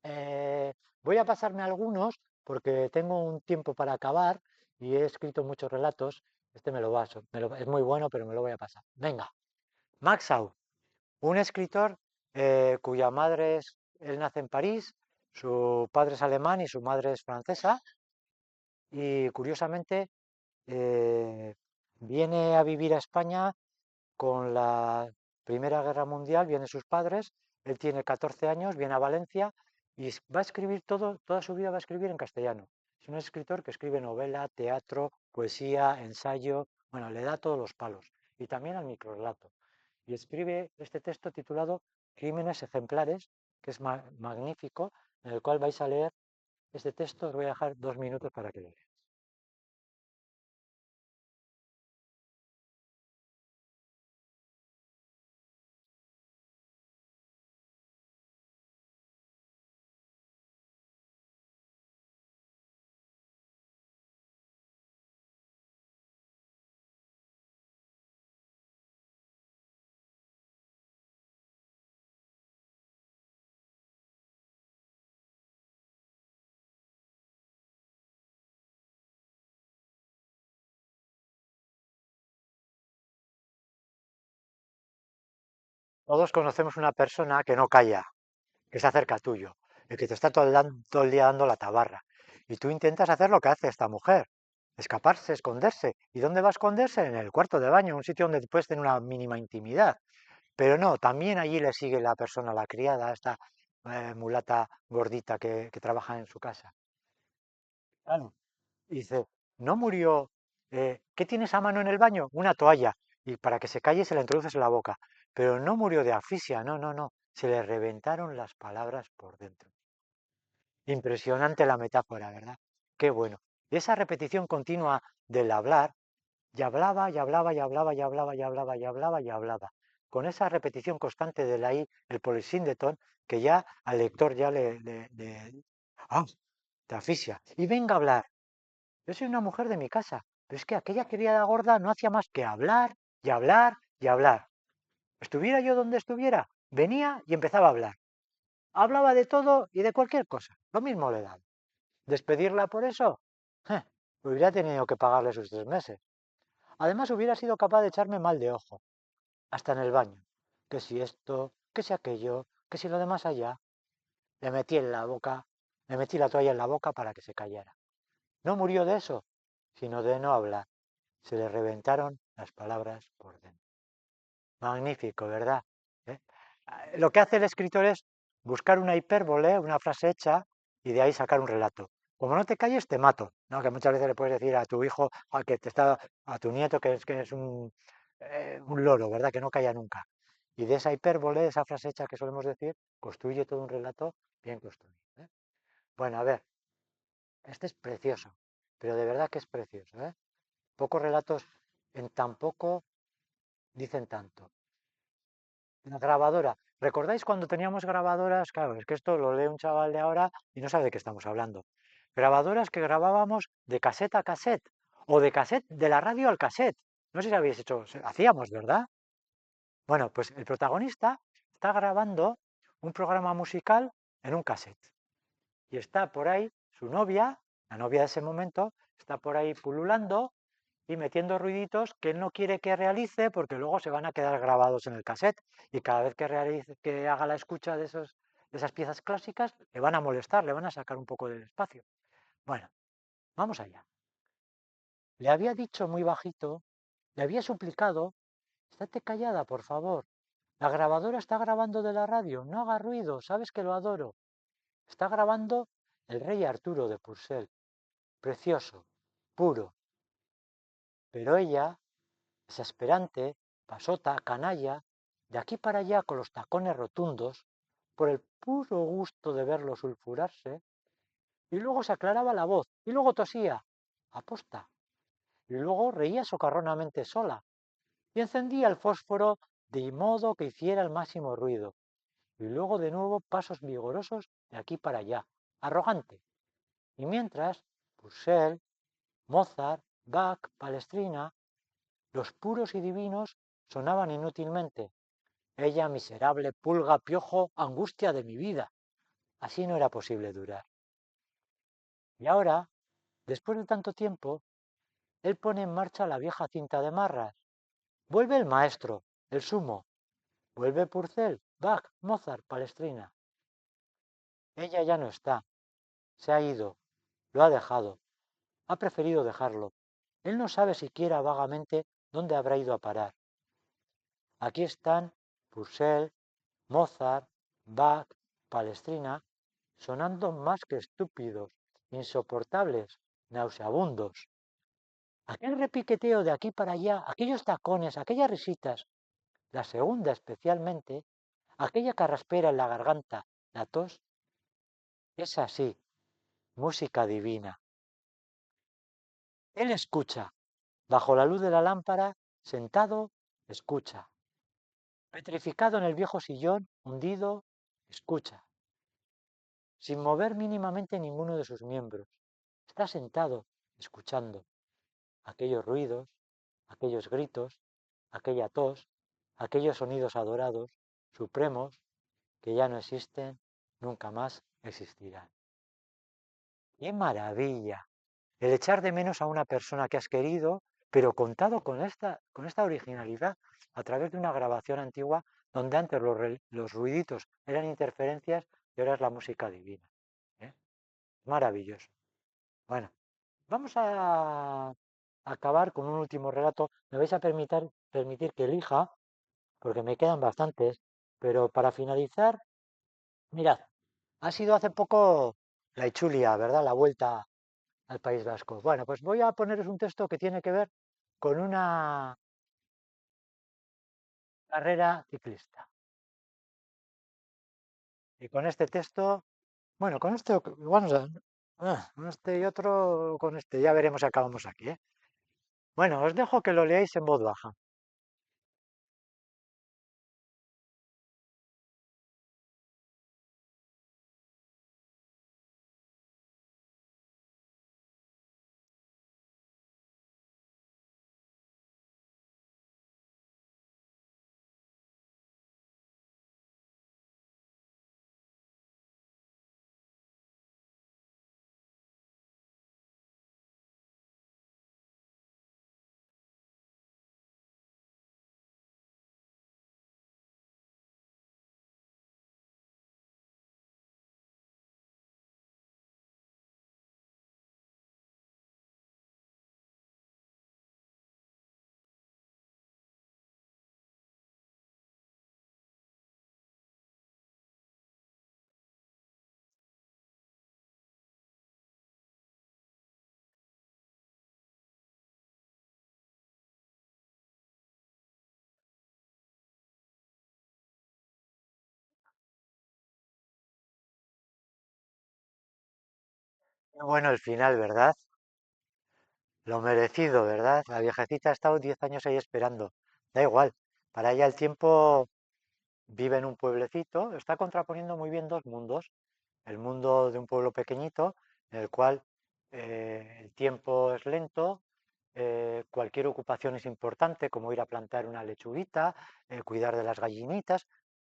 eh, voy a pasarme algunos porque tengo un tiempo para acabar y he escrito muchos relatos. Este me lo paso, es muy bueno, pero me lo voy a pasar. Venga, Max Au, un escritor cuya él nace en París, su padre es alemán y su madre es francesa, y curiosamente eh, viene a vivir a España con la Primera Guerra Mundial, vienen sus padres, él tiene 14 años, viene a Valencia y va a escribir toda su vida va a escribir en castellano. Es un escritor que escribe novela, teatro, poesía, ensayo, bueno, le da todos los palos. Y también al microrrelato. Y escribe este texto titulado Crímenes ejemplares, que es magnífico, en el cual vais a leer este texto. Os voy a dejar 2 minutos para que lo leáis. Todos conocemos una persona que no calla, que se acerca tuyo, el que te está todo el día dando la tabarra. Y tú intentas hacer lo que hace esta mujer, escaparse, esconderse. ¿Y dónde va a esconderse? En el cuarto de baño, un sitio donde puedes tener una mínima intimidad. Pero no, también allí le sigue la persona, la criada, esta mulata gordita que trabaja en su casa. Claro. Y dice, no murió. ¿Qué tienes a mano en el baño? Una toalla. Y para que se calle se la introduces en la boca. Pero no murió de asfixia, no, no, no. Se le reventaron las palabras por dentro. Impresionante la metáfora, ¿verdad? Qué bueno. Y esa repetición continua del hablar, y hablaba, y hablaba, y hablaba, y hablaba, y hablaba, y hablaba, y hablaba. Con esa repetición constante de la I, el polisíndeton, que ya al lector ya ¡ah! Te asfixia. Y venga a hablar. Yo soy una mujer de mi casa, pero es que aquella criada gorda no hacía más que hablar y hablar y hablar. Estuviera yo donde estuviera, venía y empezaba a hablar. Hablaba de todo y de cualquier cosa. Lo mismo le daba. Despedirla por eso, ¡ja! Hubiera tenido que pagarle sus 3 meses. Además, hubiera sido capaz de echarme mal de ojo, hasta en el baño. Que si esto, que si aquello, que si lo demás allá. Le metí en la boca, le metí la toalla en la boca para que se callara. No murió de eso, sino de no hablar. Se le reventaron las palabras por dentro. Magnífico, ¿verdad? ¿Eh? Lo que hace el escritor es buscar una hipérbole, una frase hecha, y de ahí sacar un relato. Como no te calles, te mato, ¿no? Que muchas veces le puedes decir a tu hijo, a tu nieto, que es un loro, ¿verdad? Que no calla nunca. Y de esa hipérbole, esa frase hecha que solemos decir, construye todo un relato bien construido. ¿Eh? Bueno, a ver, este es precioso, pero de verdad que es precioso, ¿eh? Pocos relatos en tan poco dicen tanto. La grabadora. ¿Recordáis cuando teníamos grabadoras? Claro, es que esto lo lee un chaval de ahora y no sabe de qué estamos hablando. Grabadoras que grabábamos de casete a casete o de casete de la radio al casete. No sé si habéis hecho, hacíamos, ¿verdad? Bueno, pues el protagonista está grabando un programa musical en un casete y está por ahí su novia, la novia de ese momento, está por ahí pululando y metiendo ruiditos que él no quiere que realice porque luego se van a quedar grabados en el cassette y cada vez que realice, que haga la escucha de esas piezas clásicas, le van a molestar, le van a sacar un poco del espacio. Bueno, vamos allá. Le había dicho muy bajito, le había suplicado, estate callada, por favor. La grabadora está grabando de la radio, no haga ruido, sabes que lo adoro. Está grabando el rey Arturo de Purcell, precioso, puro. Pero ella, exasperante, pasota, canalla, de aquí para allá con los tacones rotundos, por el puro gusto de verlo sulfurarse, y luego se aclaraba la voz, y luego tosía, aposta, y luego reía socarronamente sola, y encendía el fósforo de modo que hiciera el máximo ruido, y luego de nuevo pasos vigorosos de aquí para allá, arrogante. Y mientras, Purcell, Mozart, Bach, Palestrina, los puros y divinos sonaban inútilmente. Ella, miserable, pulga, piojo, angustia de mi vida. Así no era posible durar. Y ahora, después de tanto tiempo, él pone en marcha la vieja cinta de marras. Vuelve el maestro, el sumo. Vuelve Purcell, Bach, Mozart, Palestrina. Ella ya no está. Se ha ido. Lo ha dejado. Ha preferido dejarlo. Él no sabe siquiera vagamente dónde habrá ido a parar. Aquí están Purcell, Mozart, Bach, Palestrina, sonando más que estúpidos, insoportables, nauseabundos. Aquel repiqueteo de aquí para allá, aquellos tacones, aquellas risitas, la segunda especialmente, aquella carraspera en la garganta, la tos, es así, música divina. Él escucha, bajo la luz de la lámpara, sentado, escucha. Petrificado en el viejo sillón, hundido, escucha, sin mover mínimamente ninguno de sus miembros. Está sentado, escuchando aquellos ruidos, aquellos gritos, aquella tos, aquellos sonidos adorados, supremos, que ya no existen, nunca más existirán. ¡Qué maravilla! El echar de menos a una persona que has querido, pero contado con esta originalidad a través de una grabación antigua donde antes los ruiditos eran interferencias y ahora es la música divina. ¿Eh? Maravilloso. Bueno, vamos a acabar con un último relato. Me vais a permitir que elija, porque me quedan bastantes, pero para finalizar, mirad, ha sido hace poco la Ichulia, ¿verdad? La vuelta al País Vasco. Bueno, pues voy a poneros un texto que tiene que ver con una carrera ciclista. Y con este texto, bueno, con este, vamos a, con este y otro, con este, ya veremos si acabamos aquí, ¿eh? Bueno, os dejo que lo leáis en voz baja. Qué bueno el final, ¿verdad? Lo merecido, ¿verdad? La viejecita ha estado 10 años ahí esperando. Da igual, para ella el tiempo vive en un pueblecito, está contraponiendo muy bien dos mundos. El mundo de un pueblo pequeñito, en el cual el tiempo es lento, cualquier ocupación es importante, como ir a plantar una lechuguita, cuidar de las gallinitas,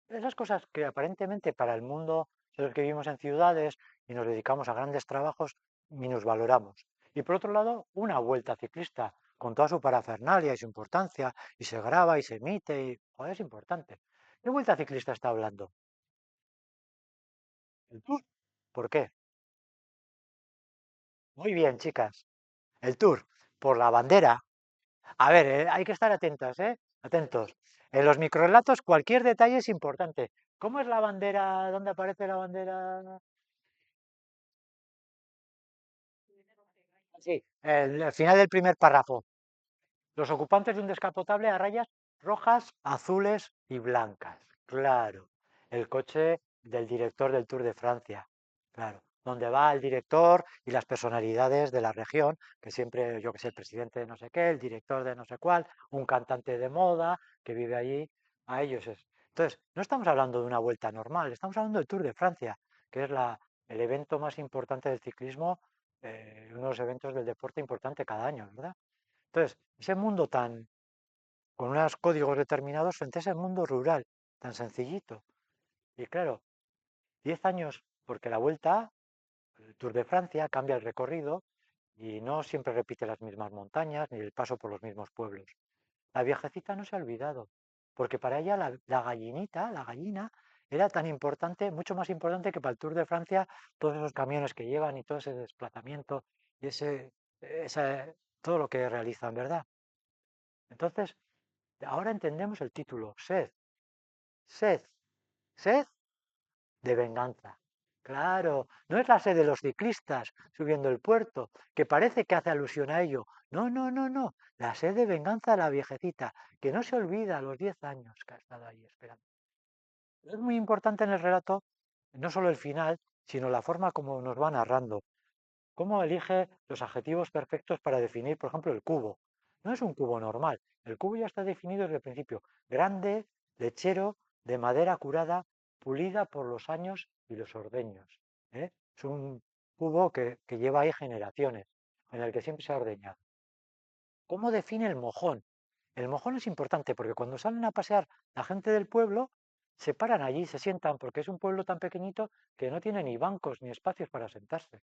esas cosas que aparentemente para el mundo de los que vivimos en ciudades y nos dedicamos a grandes trabajos, minusvaloramos. Y por otro lado, una vuelta ciclista con toda su parafernalia y su importancia, y se graba y se emite, y joder, es importante. ¿Qué vuelta ciclista está hablando? ¿El Tour? ¿Por qué? Muy bien, chicas. El Tour, por la bandera. A ver, hay que estar atentas, ¿eh? Atentos. En los microrelatos cualquier detalle es importante. ¿Cómo es la bandera? ¿Dónde aparece la bandera? Sí, el final del primer párrafo. Los ocupantes de un descapotable a rayas rojas, azules y blancas. Claro. El coche del director del Tour de Francia. Claro. Donde va el director y las personalidades de la región, que siempre, yo que sé, el presidente de no sé qué, el director de no sé cuál, un cantante de moda que vive allí, a ellos es. Entonces, no estamos hablando de una vuelta normal, estamos hablando del Tour de Francia, que es el evento más importante del ciclismo, uno de los eventos del deporte importante cada año, ¿verdad? Entonces, ese mundo tan, con unos códigos determinados frente a ese mundo rural, tan sencillito. Y claro, 10 años, porque la vuelta, el Tour de Francia, cambia el recorrido y no siempre repite las mismas montañas ni el paso por los mismos pueblos. La viejecita no se ha olvidado, porque para ella la gallinita, la gallina, era tan importante, mucho más importante que para el Tour de Francia, todos esos camiones que llevan y todo ese desplazamiento y todo lo que realizan, ¿verdad? Entonces, ahora entendemos el título, sed, sed, sed de venganza. Claro, no es la sed de los ciclistas subiendo el puerto, que parece que hace alusión a ello. No, no, no, no. La sed de venganza de la viejecita, que no se olvida a los 10 años que ha estado ahí esperando. Es muy importante en el relato, no solo el final, sino la forma como nos va narrando. Cómo elige los adjetivos perfectos para definir, por ejemplo, el cubo. No es un cubo normal. El cubo ya está definido desde el principio. Grande, lechero, de madera curada, pulida por los años y los ordeños. ¿Eh? Es un cubo que lleva ahí generaciones, en el que siempre se ha ordeñado. ¿Cómo define el mojón? El mojón es importante porque cuando salen a pasear la gente del pueblo, se paran allí, se sientan, porque es un pueblo tan pequeñito que no tiene ni bancos ni espacios para sentarse.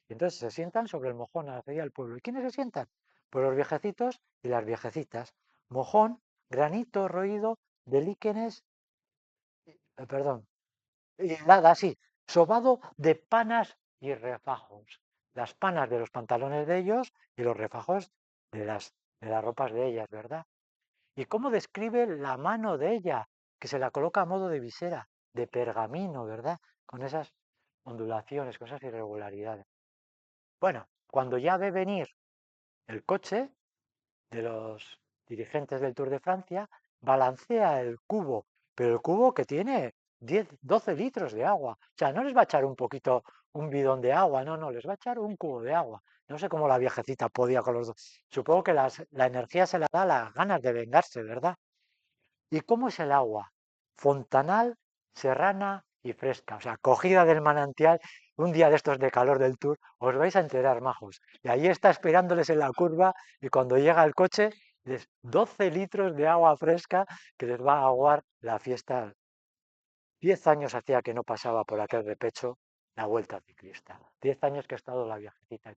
Y entonces se sientan sobre el mojón a la salida del pueblo. ¿Y quiénes se sientan? Pues los viejecitos y las viejecitas. Mojón, granito roído de líquenes, perdón, y nada, sí, sobado de panas y refajos. Las panas de los pantalones de ellos y los refajos de las ropas de ellas, ¿verdad? ¿Y cómo describe la mano de ella, que se la coloca a modo de visera, de pergamino, ¿verdad? Con esas ondulaciones, con esas irregularidades. Bueno, cuando ya ve venir el coche de los dirigentes del Tour de Francia, balancea el cubo, pero el cubo que tiene 10, 12 litros de agua. O sea, no les va a echar un poquito, un bidón de agua, no, no, les va a echar un cubo de agua. No sé cómo la viejecita podía con los dos. Supongo que la energía se la da las ganas de vengarse, ¿verdad? ¿Y cómo es el agua? Fontanal, serrana y fresca. O sea, cogida del manantial, un día de estos de calor del Tour, os vais a enterar, majos. Y ahí está esperándoles en la curva y cuando llega el coche, 12 litros de agua fresca que les va a aguar la fiesta. 10 años hacía que no pasaba por aquel repecho la vuelta ciclista. 10 años que ha estado la viejecita y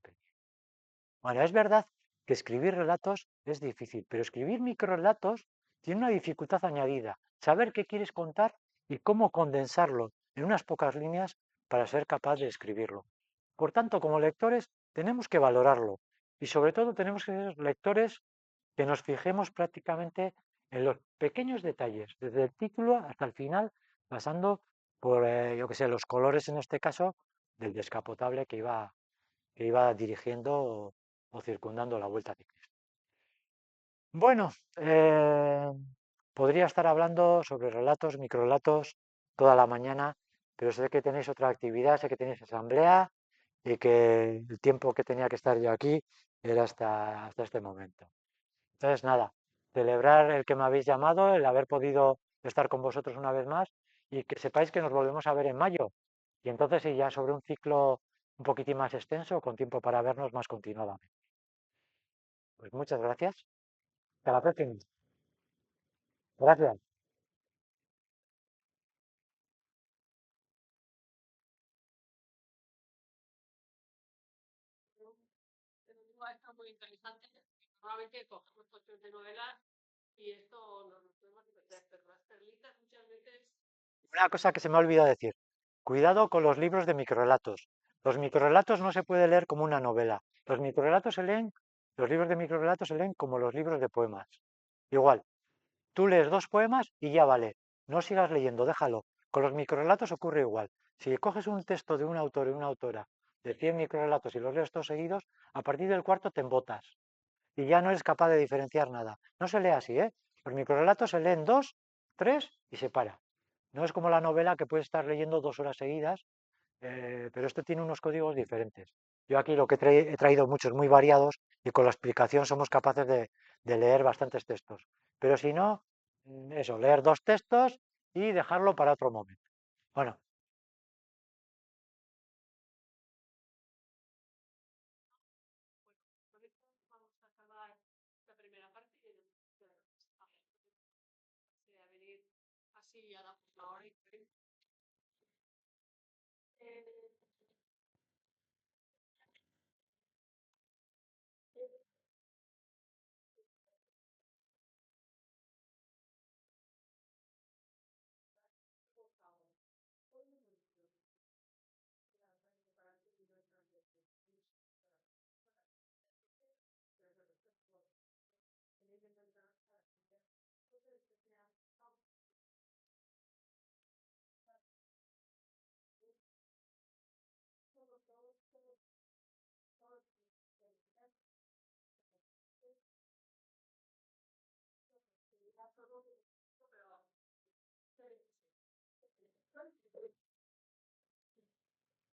bueno, es verdad que escribir relatos es difícil, pero escribir microrelatos tiene una dificultad añadida. Saber qué quieres contar y cómo condensarlo en unas pocas líneas para ser capaz de escribirlo. Por tanto, como lectores tenemos que valorarlo y sobre todo tenemos que ser lectores que nos fijemos prácticamente en los pequeños detalles, desde el título hasta el final, pasando por, yo que sé, los colores en este caso del descapotable que iba dirigiendo o circundando la Vuelta Ciclista. Bueno, podría estar hablando sobre relatos, microrelatos toda la mañana, pero sé que tenéis otra actividad, sé que tenéis asamblea y que el tiempo que tenía que estar yo aquí era hasta este momento. Entonces, nada, celebrar el que me habéis llamado, el haber podido estar con vosotros una vez más y que sepáis que nos volvemos a ver en mayo. Y entonces sí, ya sobre un ciclo un poquitín más extenso, con tiempo para vernos más continuadamente. Pues muchas gracias. Hasta la próxima. Gracias. Una cosa que se me ha olvidado decir. Cuidado con los libros de microrelatos. Los microrelatos no se puede leer como una novela. Los libros de microrelatos se leen como los libros de poemas. Igual, tú lees dos poemas y ya vale. No sigas leyendo, déjalo. Con los microrelatos ocurre igual. Si coges un texto de un autor y una autora de 100 microrelatos y los lees todos seguidos, a partir del cuarto te embotas y ya no eres capaz de diferenciar nada. No se lee así, ¿eh? Los microrelatos se leen dos, tres y se para. No es como la novela que puedes estar leyendo 2 horas seguidas, pero esto tiene unos códigos diferentes. Yo aquí lo que he traído muchos muy variados y con la explicación somos capaces de leer bastantes textos. Pero si no, eso, leer dos textos y dejarlo para otro momento. Bueno,